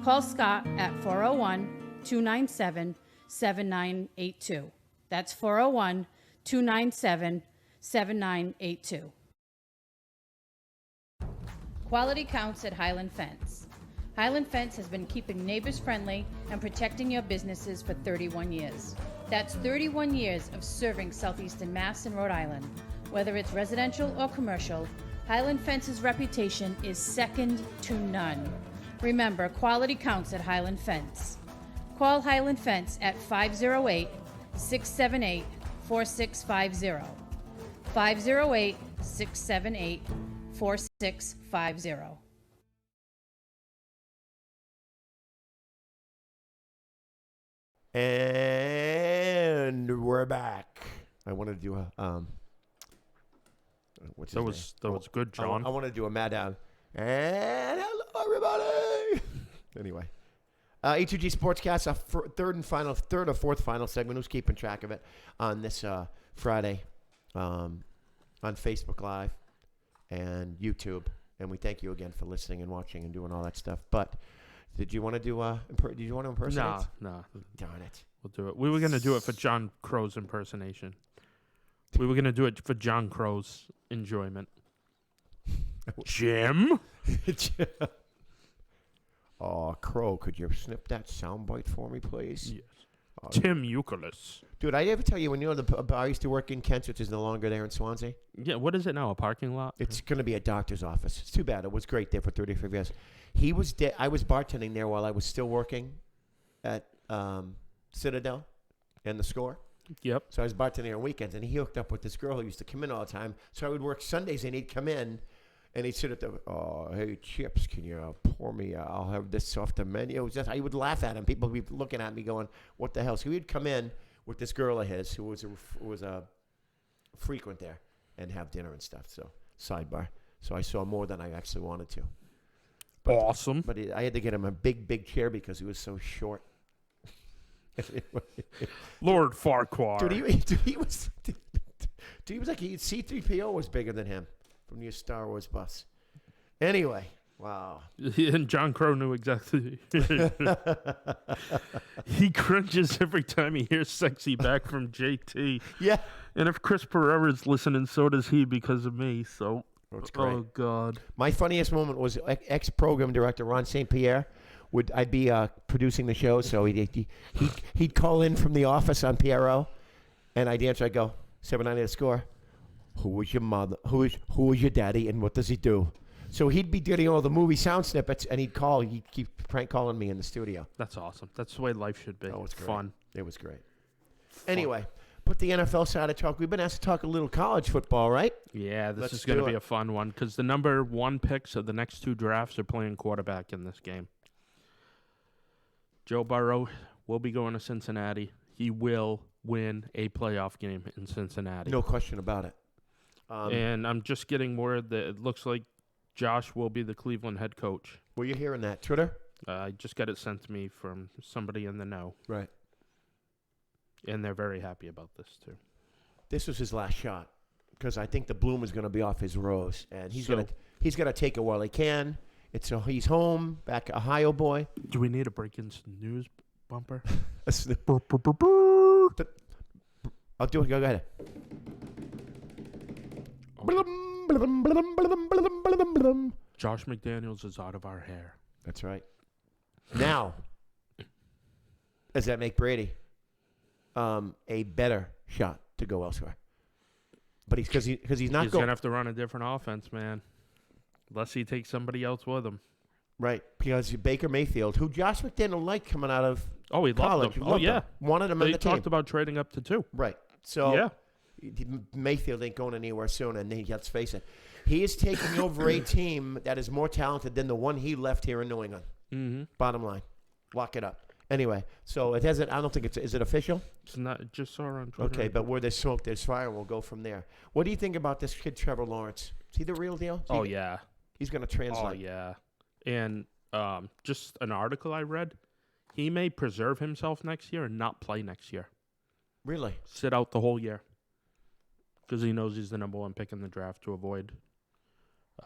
Speaker 3: Call Scott at 401-297-7982. That's 401-297-7982. Quality counts at Highland Fence. Highland Fence has been keeping neighbors friendly and protecting your businesses for 31 years. That's 31 years of serving Southeastern Mass and Rhode Island. Whether it's residential or commercial, Highland Fence's reputation is second to none. Remember, quality counts at Highland Fence. Call Highland Fence at 508-678-4650. 508-678-4650.
Speaker 1: And we're back. I want to do a
Speaker 2: That was good, John.
Speaker 1: I want to do a mad down. And hello, everybody. Anyway, E2G Sportscast, third or fourth final segment. Who's keeping track of it on this Friday on Facebook Live and YouTube? And we thank you again for listening and watching and doing all that stuff. But did you want to do did you want to impersonate?
Speaker 2: No.
Speaker 1: Darn it.
Speaker 2: We'll do it. We were going to do it for John Crow's impersonation. We were going to do it for John Crow's enjoyment. Jim?
Speaker 1: Oh, Crow, could you snip that soundbite for me, please?
Speaker 2: Yes. Tim Euclid.
Speaker 1: Dude, I ever tell you when the bar I used to work in Kent, which is no longer there in Swansea?
Speaker 2: Yeah, what is it now, a parking lot?
Speaker 1: It's going to be a doctor's office. It's too bad. It was great there for 35 years. I was bartending there while I was still working at Citadel and the Score.
Speaker 2: Yep.
Speaker 1: So I was bartending on weekends, and he hooked up with this girl who used to come in all the time. So I would work Sundays, and he'd come in, and he'd sit at the, oh, hey, Chips, can you pour me, I'll have this off the menu. It was just, I would laugh at him. People would be looking at me going, what the hell? So he'd come in with this girl of his who was a frequent there and have dinner and stuff. So sidebar. So I saw more than I actually wanted to.
Speaker 2: Awesome.
Speaker 1: But I had to get him a big chair because he was so short.
Speaker 2: Lord Farquhar.
Speaker 1: Dude, he was like C-3PO was bigger than him from the Star Wars bus. Anyway, wow.
Speaker 2: And John Crow knew exactly. He cringes every time he hears "sexy" back from JT.
Speaker 1: Yeah.
Speaker 2: And if Chris Pereira's listening, so does he because of me. So.
Speaker 1: That's great.
Speaker 2: Oh God.
Speaker 1: My funniest moment was ex-program director Ron St. Pierre. I'd be producing the show, so he'd call in from the office on PRO, and I'd answer. I'd go 7-9 at Score. Who was your mother? Who was your daddy? And what does he do? So he'd be getting all the movie sound snippets, and he'd keep prank calling me in the studio.
Speaker 2: That's awesome. That's the way life should be.
Speaker 1: Oh, it's great.
Speaker 2: Fun.
Speaker 1: It was great. Anyway, put the NFL side of talk. We've been asked to talk a little college football, right?
Speaker 2: Yeah, this
Speaker 1: Let's
Speaker 2: is going to
Speaker 1: do
Speaker 2: be
Speaker 1: it.
Speaker 2: a fun one because the number one picks of the next two drafts are playing quarterback in this game. Joe Burrow will be going to Cincinnati. He will win a playoff game in Cincinnati.
Speaker 1: No question about it.
Speaker 2: And I'm just getting word that it looks like Josh will be the Cleveland head coach.
Speaker 1: Were you hearing that, Twitter?
Speaker 2: I just got it sent to me from somebody in the know,
Speaker 1: Right.
Speaker 2: and they're very happy about this too.
Speaker 1: This was his last shot because I think the bloom is going to be off his rose, and he's
Speaker 2: So-
Speaker 1: gonna take it while he can. He's home, back Ohio boy.
Speaker 2: Do we need a breaking news bumper?
Speaker 1: I'll do it. Go ahead.
Speaker 2: Josh McDaniels is out of our hair.
Speaker 1: That's right. Now, does that make Brady a better shot to go elsewhere? But he's not
Speaker 2: He's
Speaker 1: going
Speaker 2: gonna have to run a different offense, man. Unless he takes somebody else with him.
Speaker 1: right because Baker Mayfield, who Josh McDaniel liked coming out of
Speaker 2: Oh, he
Speaker 1: college,
Speaker 2: loved him. Oh, yeah.
Speaker 1: wanted him on
Speaker 2: They
Speaker 1: the team.
Speaker 2: talked about trading up to 2.
Speaker 1: Right. So
Speaker 2: Yeah.
Speaker 1: Mayfield ain't going anywhere soon, and let's face it, he is taking over a team that is more talented than the one he left here in New England.
Speaker 2: Mm-hmm.
Speaker 1: Bottom line, lock it up. Anyway, so it hasn't. I don't think is it official?
Speaker 2: It's not. Just saw her on Twitter.
Speaker 1: Okay, but where there's smoke, there's fire. We'll go from there. What do you think about this kid, Trevor Lawrence? Is he the real deal?
Speaker 2: Oh yeah.
Speaker 1: He's going to
Speaker 2: Oh
Speaker 1: translate.
Speaker 2: yeah. And just an article I read, he may preserve himself next year and not play next year.
Speaker 1: Really?
Speaker 2: Sit out the whole year because he knows he's the number 1 pick in the draft to avoid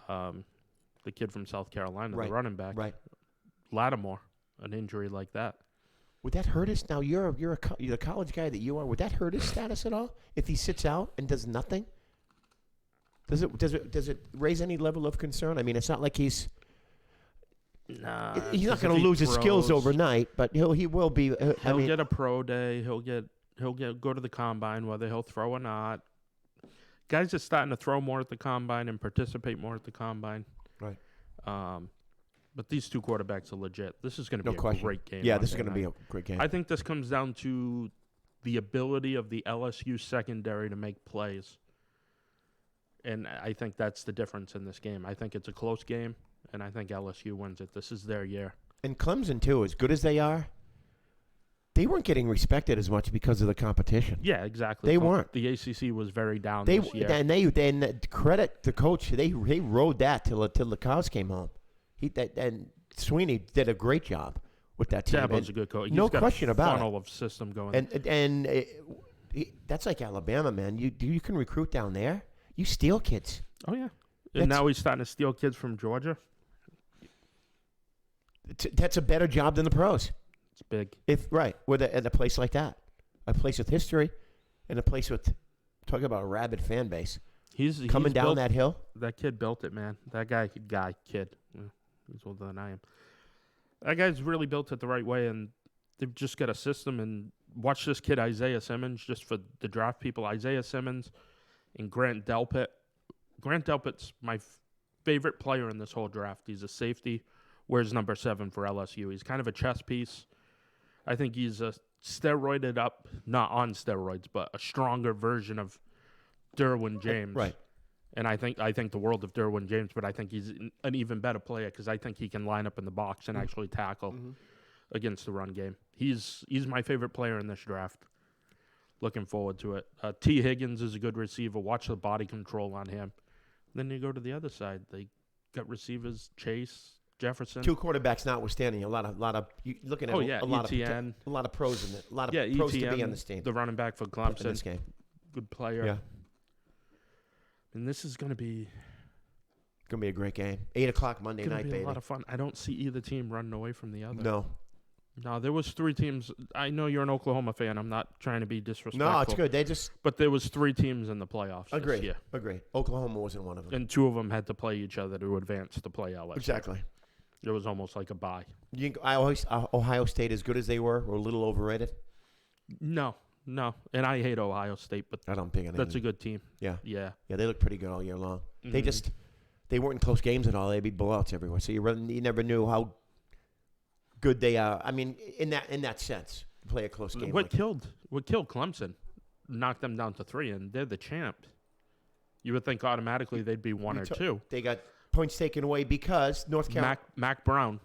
Speaker 2: the kid from South Carolina,
Speaker 1: Right.
Speaker 2: the running back,
Speaker 1: Right.
Speaker 2: Lattimore, an injury like that.
Speaker 1: Would that hurt us? Now you're the college guy that you are. Would that hurt his status at all if he sits out and does nothing? Does it raise any level of concern? I mean, it's not like he's
Speaker 2: Nah,
Speaker 1: not
Speaker 2: 'cause
Speaker 1: going
Speaker 2: if
Speaker 1: to
Speaker 2: he
Speaker 1: lose his skills
Speaker 2: throws,
Speaker 1: overnight, but he will be.
Speaker 2: He'll get a pro day. He'll go to the combine, whether he'll throw or not. Guys are starting to throw more at the combine and participate more at the combine.
Speaker 1: Right.
Speaker 2: But these 2 quarterbacks are legit. This is going to
Speaker 1: No
Speaker 2: be a
Speaker 1: question.
Speaker 2: great game.
Speaker 1: Yeah, this is
Speaker 2: Monday
Speaker 1: going to be
Speaker 2: night.
Speaker 1: a great game.
Speaker 2: I think this comes down to the ability of the LSU secondary to make plays. And I think that's the difference in this game. I think it's a close game, and I think LSU wins it. This is their year.
Speaker 1: And Clemson too, as good as they are, they weren't getting respected as much because of the competition.
Speaker 2: Yeah, exactly.
Speaker 1: They weren't.
Speaker 2: The ACC was very down
Speaker 1: They
Speaker 2: this year.
Speaker 1: and they credit the coach. They rode that till the cows came home. And Sweeney did a great job with that team.
Speaker 2: Dabo's a good coach.
Speaker 1: No
Speaker 2: He's got
Speaker 1: question
Speaker 2: a
Speaker 1: about it.
Speaker 2: funnel of system going.
Speaker 1: And that's like Alabama, man. You can recruit down there. You steal kids.
Speaker 2: Oh yeah.
Speaker 1: That's-
Speaker 2: And now he's starting to steal kids from Georgia.
Speaker 1: That's a better job than the pros.
Speaker 2: It's big.
Speaker 1: At a place like that, a place with history, and a place with talking about a rabid fan base
Speaker 2: He's
Speaker 1: coming down
Speaker 2: built,
Speaker 1: that hill.
Speaker 2: That kid built it, man. That kid. He's older than I am. That guy's really built it the right way, and they've just got a system. And watch this kid, Isaiah Simmons, just for the draft people. Isaiah Simmons and Grant Delpit. Grant Delpit's my favorite player in this whole draft. He's a safety. Wears number 7 for LSU. He's kind of a chess piece. I think he's a steroided up, not on steroids, but a stronger version of Derwin James.
Speaker 1: Right.
Speaker 2: And I think the world of Derwin James, but I think he's an even better player because I think he can line up in the box and actually tackle against the run game. He's my favorite player in this draft. Looking forward to it. T. Higgins is a good receiver. Watch the body control on him. Then you go to the other side. They got receivers, Chase, Jefferson.
Speaker 1: 2 quarterbacks notwithstanding, a lot of you looking at a lot
Speaker 2: ETN.
Speaker 1: of pros in it. A lot of
Speaker 2: Yeah,
Speaker 1: pros
Speaker 2: ETN,
Speaker 1: to be on this team.
Speaker 2: the running back for
Speaker 1: in
Speaker 2: Clemson.
Speaker 1: this game.
Speaker 2: Good player.
Speaker 1: Yeah.
Speaker 2: And this is going to be
Speaker 1: Gonna be a great game. 8:00 Monday
Speaker 2: gonna
Speaker 1: night,
Speaker 2: be
Speaker 1: baby.
Speaker 2: a lot of fun. I don't see either team running away from the other.
Speaker 1: No,
Speaker 2: there was 3 teams. I know you're an Oklahoma fan. I'm not trying to be disrespectful.
Speaker 1: no, it's good. They just
Speaker 2: But there was 3 teams in the plaurplayoffs this
Speaker 1: agree.
Speaker 2: year.
Speaker 1: Agree. Oklahoma wasn't one of them.
Speaker 2: And 2 of them had to play each other to advance to play LSU.
Speaker 1: Exactly.
Speaker 2: It was almost like a bye.
Speaker 1: Ohio State, as good as they were a little overrated.
Speaker 2: No. And I hate Ohio State, but
Speaker 1: I don't think
Speaker 2: that's a good team.
Speaker 1: Yeah.
Speaker 2: Yeah.
Speaker 1: Yeah, they look pretty good all year long.
Speaker 2: Mhm.
Speaker 1: They weren't in close games at all. They'd be blowouts everywhere. So you never knew how good they are. I mean, in that sense, play a close game.
Speaker 2: What killed Clemson, knocked them down to 3, and they're the champ. You would think automatically they'd be 1 or 2.
Speaker 1: They got points taken away because North Carolina.
Speaker 2: Mac Brown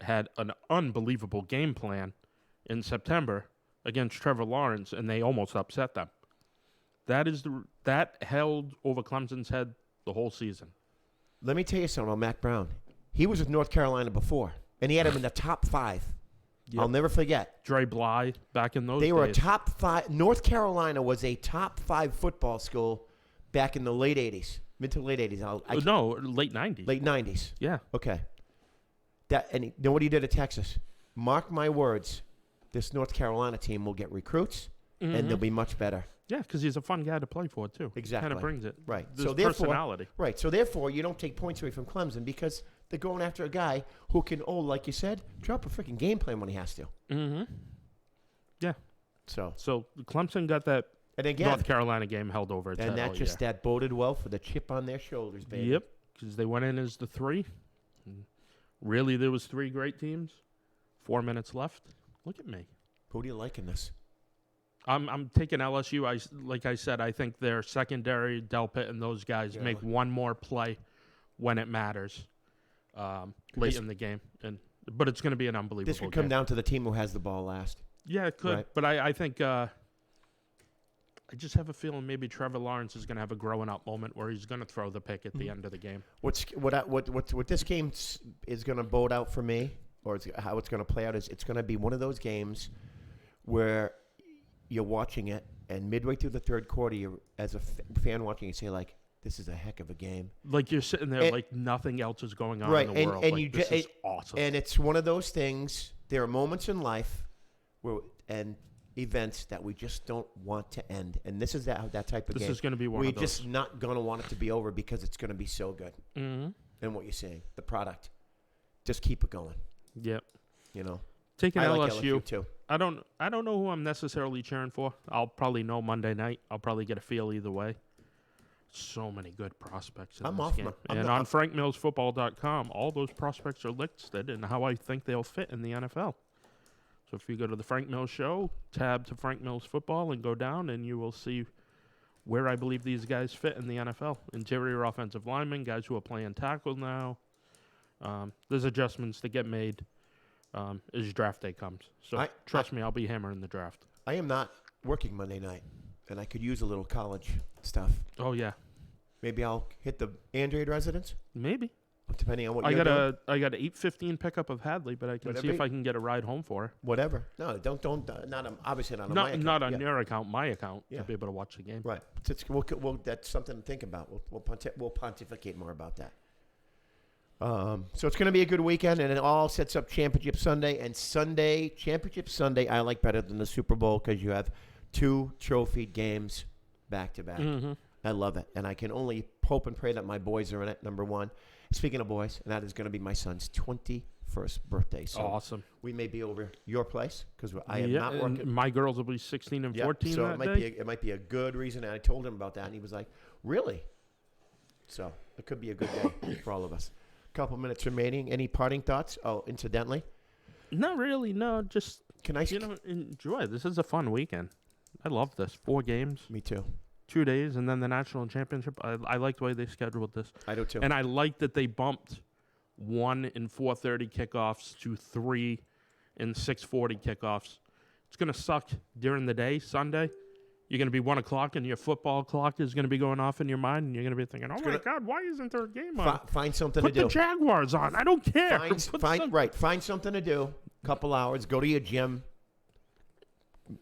Speaker 2: had an unbelievable game plan in September against Trevor Lawrence, and they almost upset them. That held over Clemson's head the whole season.
Speaker 1: Let me tell you something about Mac Brown. He was with North Carolina before and he had them in the top 5.
Speaker 2: Yep.
Speaker 1: I'll never forget.
Speaker 2: Dre Bly back in those
Speaker 1: They
Speaker 2: days.
Speaker 1: were a top 5. North Carolina was a top 5 football school back in the late 80s, mid to late 80s.
Speaker 2: No, late 90s.
Speaker 1: Late 90s.
Speaker 2: Yeah.
Speaker 1: Okay. You know what he did at Texas? Mark my words, this North Carolina team will get recruits, and they'll be much better.
Speaker 2: Yeah, because he's a fun guy to play for, too.
Speaker 1: Exactly.
Speaker 2: Kind of brings it.
Speaker 1: Right.
Speaker 2: This
Speaker 1: So therefore,
Speaker 2: personality.
Speaker 1: right. So therefore, you don't take points away from Clemson because they're going after a guy who can, like you said, drop a freaking game plan when he has to.
Speaker 2: Mm-hmm. Yeah.
Speaker 1: So
Speaker 2: Clemson got that
Speaker 1: and again,
Speaker 2: North Carolina game held over its head
Speaker 1: and
Speaker 2: all year.
Speaker 1: that boded well for the chip on their shoulders, baby.
Speaker 2: Yep, because they went in as the 3. Really, there was 3 great teams. 4 minutes left. Look at me.
Speaker 1: Who do you like in this?
Speaker 2: I'm taking LSU. Like I said, I think their secondary, Delpit and those guys make one more play when it matters late in the game. But it's going to be an unbelievable
Speaker 1: This could come
Speaker 2: game.
Speaker 1: down to the team who has the ball last.
Speaker 2: Yeah, it could.
Speaker 1: Right.
Speaker 2: But I think I just have a feeling maybe Trevor Lawrence is going to have a growing up moment where he's going to throw the pick at the end of the game.
Speaker 1: What this game is going to bode out for me, or how it's going to play out, is it's going to be one of those games where you're watching it, and midway through the third quarter, you as a fan watching, you say, like, this is a heck of a game.
Speaker 2: Like you're sitting there like nothing else is going on
Speaker 1: right,
Speaker 2: in the world.
Speaker 1: And
Speaker 2: this is awesome.
Speaker 1: And it's one of those things, there are moments in life and events that we just don't want to end. And this is that type of game.
Speaker 2: This is going to be one
Speaker 1: We're
Speaker 2: of those.
Speaker 1: just not going to want it to be over because it's going to be so good.
Speaker 2: Mm-hmm.
Speaker 1: And what you're saying, the product. Just keep it going.
Speaker 2: Yep.
Speaker 1: You know.
Speaker 2: Taking
Speaker 1: I
Speaker 2: LSU.
Speaker 1: like LSU too.
Speaker 2: I don't know who I'm necessarily cheering for. I'll probably know Monday night. I'll probably get a feel either way. So many good prospects in this game. And on frankmillsfootball.com, all those prospects are listed and how I think they'll fit in the NFL. So if you go to the Frank Mills Show, tab to Frank Mills Football and go down, and you will see where I believe these guys fit in the NFL. Interior offensive linemen, guys who are playing tackle now. There's adjustments that get made as draft day comes. So trust me, I'll be hammering the draft.
Speaker 1: I am not working Monday night, and I could use a little college stuff.
Speaker 2: Oh, yeah.
Speaker 1: Maybe I'll hit the Android residence,
Speaker 2: Maybe.
Speaker 1: depending on what
Speaker 2: I
Speaker 1: you're
Speaker 2: got
Speaker 1: doing.
Speaker 2: I got an 8:15 pickup of Hadley, but I can see if I can get a ride home for her.
Speaker 1: Whatever. No, don't. Obviously not on my account.
Speaker 2: Not on your account, my account,
Speaker 1: Yeah.
Speaker 2: to be able to watch the game.
Speaker 1: Right. That's something to think about. We'll pontificate more about that. So it's going to be a good weekend, and it all sets up Championship Sunday. And Championship Sunday, I like better than the Super Bowl because you have 2 trophy games back to back.
Speaker 2: Mm-hmm.
Speaker 1: I love it, and I can only hope and pray that my boys are in it. Number one. Speaking of boys, and that is going to be my son's 21st birthday. So
Speaker 2: Awesome.
Speaker 1: we may be over your place because I am not working.
Speaker 2: My girls will be 16 and 14
Speaker 1: so
Speaker 2: that
Speaker 1: it might
Speaker 2: day.
Speaker 1: it might be a good reason. And I told him about that, and he was like, "Really?" So it could be a good day for all of us. Couple minutes remaining. Any parting thoughts? Oh, incidentally,
Speaker 2: Not really. No, just
Speaker 1: can I?
Speaker 2: enjoy. This is a fun weekend. I love this. 4 games,
Speaker 1: Me too.
Speaker 2: 2 days, and then the national championship. I like the way they scheduled this,
Speaker 1: I do too.
Speaker 2: and I like that they bumped 1 and 4:30 kickoffs to 3 and 6:40 kickoffs. It's gonna suck during the day, Sunday. You're going to be 1 o'clock, and your football clock is going to be going off in your mind, and you're going to be thinking, "Oh my God, why isn't there a game on?"
Speaker 1: Find something
Speaker 2: Put
Speaker 1: to do.
Speaker 2: the Jaguars on. I don't care.
Speaker 1: Find something to do. Couple hours. Go to your gym.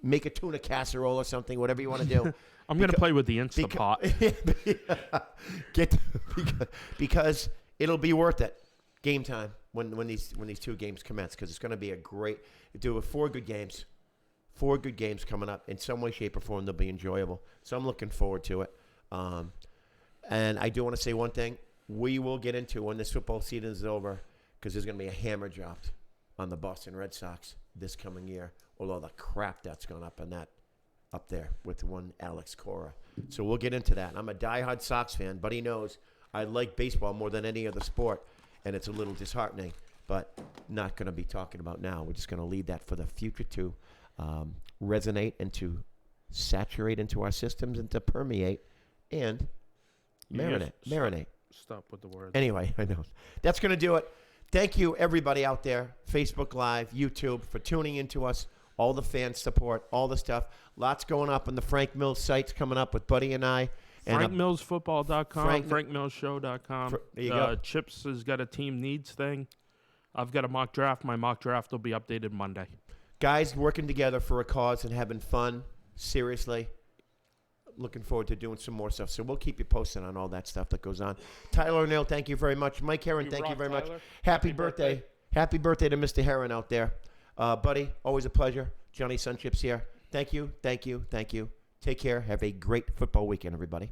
Speaker 1: Make a tuna casserole or something. Whatever you want to do.
Speaker 2: I'm going to play with the Instapot.
Speaker 1: Because it'll be worth it. Game time when these 2 games commence, because it's going to be a great. Do 4 good games. 4 good games coming up. In some way, shape, or form, they'll be enjoyable. So I'm looking forward to it. And I do want to say one thing. We will get into when this football season is over, because there's going to be a hammer dropped on the Boston Red Sox this coming year, with all the crap that's gone up there with one Alex Cora. So we'll get into that. I'm a diehard Sox fan, but he knows I like baseball more than any other sport, and it's a little disheartening, but not going to be talking about now. We're just going to leave that for the future to resonate and to saturate into our systems and to permeate and marinate.
Speaker 2: Stop with the words.
Speaker 1: Anyway, I know. That's going to do it. Thank you, everybody out there, Facebook Live, YouTube, for tuning into us, all the fan support, all the stuff. Lots going up on the Frank Mills sites coming up with Buddy and I.
Speaker 2: FrankMillsFootball.com, FrankMillsShow.com.
Speaker 1: There you go.
Speaker 2: Chips has got a team needs thing. I've got a mock draft. My mock draft will be updated Monday.
Speaker 1: Guys working together for a cause and having fun. Seriously. Looking forward to doing some more stuff. So we'll keep you posted on all that stuff that goes on. Tyler O'Neill, thank you very much. Mike Heron, thank you very much. Happy birthday. Happy birthday to Mr. Heron out there. Buddy, always a pleasure. Johnny Sunchips here. Thank you, thank you, thank you. Take care. Have a great football weekend, everybody.